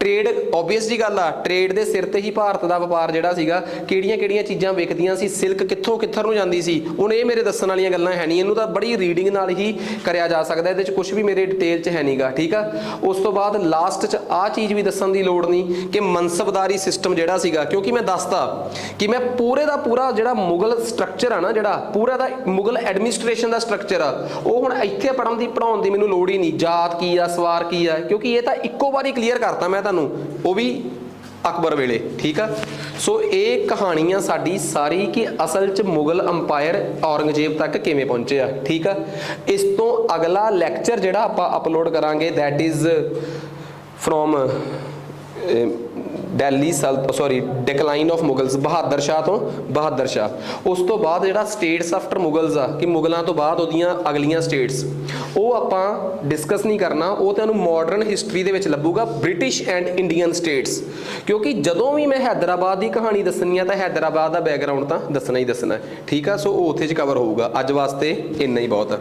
ਟ੍ਰੇਡ ਓਬਵੀਅਸ ਜੀ ਗੱਲ ਆ, ਟ੍ਰੇਡ ਦੇ ਸਿਰ ਤੇ ਹੀ ਭਾਰਤ ਦਾ ਵਪਾਰ ਜਿਹੜਾ ਸੀਗਾ, ਕਿਹੜੀਆਂ ਚੀਜ਼ਾਂ ਵਿਕਦੀਆਂ ਸੀ, ਸਿਲਕ ਕਿੱਥੋਂ ਕਿੱਥਰ ਨੂੰ ਜਾਂਦੀ ਸੀ। ਹੁਣ ਇਹ ਮੇਰੇ ਦੱਸਣ ਵਾਲੀਆਂ ਗੱਲਾਂ ਹੈ ਨਹੀਂ, ਇਹਨੂੰ ਤਾਂ ਬੜੀ ਰੀਡਿੰਗ ਨਾਲ ਹੀ ਕਰਿਆ ਜਾ ਸਕਦਾ। ਇਹਦੇ 'ਚ ਕੁਝ ਵੀ ਮੇਰੇ ਡਿਟੇਲ 'ਚ ਹੈ ਨਹੀਂਗਾ, ਠੀਕ ਆ। ਉਸ ਤੋਂ ਬਾਅਦ ਲਾਸਟ 'ਚ ਆਹ ਚੀਜ਼ ਵੀ ਦੱਸਣ ਦੀ ਲੋੜ ਨਹੀਂ ਕਿ ਮਨਸਬਦਾਰੀ ਸਿਸਟਮ ਜਿਹੜਾ ਸੀਗਾ, ਕਿਉਂਕਿ ਮੈਂ ਦੱਸਦਾ ਕਿ ਮੈਂ ਪੂਰੇ ਦਾ ਪੂਰਾ ਜਿਹੜਾ ਮੁਗਲ ਸਟਰਕਚਰ ਆ ਨਾ, ਜਿਹੜਾ ਪੂਰਾ ਦਾ ਮੁਗਲ ਐਡਮਿਨਿਸਟ੍ਰੇਸ਼ਨ ਦਾ ਸਟਰਕਚਰ ਆ, ਉਹ ਹੁਣ ਇੱਥੇ ਪੜ੍ਹਾਉਣ ਦੀ ਮੈਨੂੰ ਲੋੜ ਹੀ ਨਹੀਂ। ਜਾਤ ਕੀ ਆ, ਸਵਾਰ ਕੀ ਆ, ਕਿਉਂਕਿ ਇਹ ਤਾਂ ਇੱਕੋ ਵਾਰੀ ਕਲੀਅਰ ਕਰਤਾ ਮੈਂ ਤੁਹਾਨੂੰ, ਉਹ ਵੀ ਅਕਬਰ ਵੇਲੇ, ਠੀਕ ਆ। ਸੋ ਇਹ ਕਹਾਣੀਆਂ ਸਾਡੀ ਸਾਰੀ ਕਿ ਅਸਲ 'ਚ ਮੁਗਲ ਅੰਪਾਇਰ ਔਰੰਗਜ਼ੇਬ ਤੱਕ ਕਿਵੇਂ ਪਹੁੰਚਿਆ, ਠੀਕ ਆ। ਇਸ ਤੋਂ ਅਗਲਾ ਲੈਕਚਰ ਜਿਹੜਾ ਆਪਾਂ ਅਪਲੋਡ ਕਰਾਂਗੇ that is from decline of Mughals, Bahadur Shah ਤੋਂ ਬਹਾਦਰ ਸ਼ਾਹ। ਉਸ ਤੋਂ ਬਾਅਦ ਜਿਹੜਾ ਸਟੇਟਸ ਆਫਟਰ ਮੁਗਲਸ ਆ, ਕਿ ਮੁਗਲਾਂ ਤੋਂ ਬਾਅਦ ਉਹਦੀਆਂ ਅਗਲੀਆਂ ਸਟੇਟਸ, ਉਹ ਆਪਾਂ ਡਿਸਕਸ ਨਹੀਂ ਕਰਨਾ। ਉਹ ਤੁਹਾਨੂੰ ਮਾਡਰਨ ਹਿਸਟਰੀ ਦੇ ਵਿੱਚ ਲੱਭੂਗਾ, ਬ੍ਰਿਟਿਸ਼ ਐਂਡ ਇੰਡੀਅਨ ਸਟੇਟਸ। ਕਿਉਂਕਿ ਜਦੋਂ ਵੀ ਮੈਂ ਹੈਦਰਾਬਾਦ ਦੀ ਕਹਾਣੀ ਦੱਸਣੀ ਆ ਤਾਂ ਹੈਦਰਾਬਾਦ ਦਾ ਬੈਕਗਰਾਊਂਡ ਤਾਂ ਦੱਸਣਾ ਹੀ ਦੱਸਣਾ, ਠੀਕ ਆ। ਸੋ ਉਹ ਉੱਥੇ 'ਚ ਕਵਰ ਹੋਊਗਾ। ਅੱਜ ਵਾਸਤੇ ਇੰਨਾ ਹੀ ਬਹੁਤ ਆ।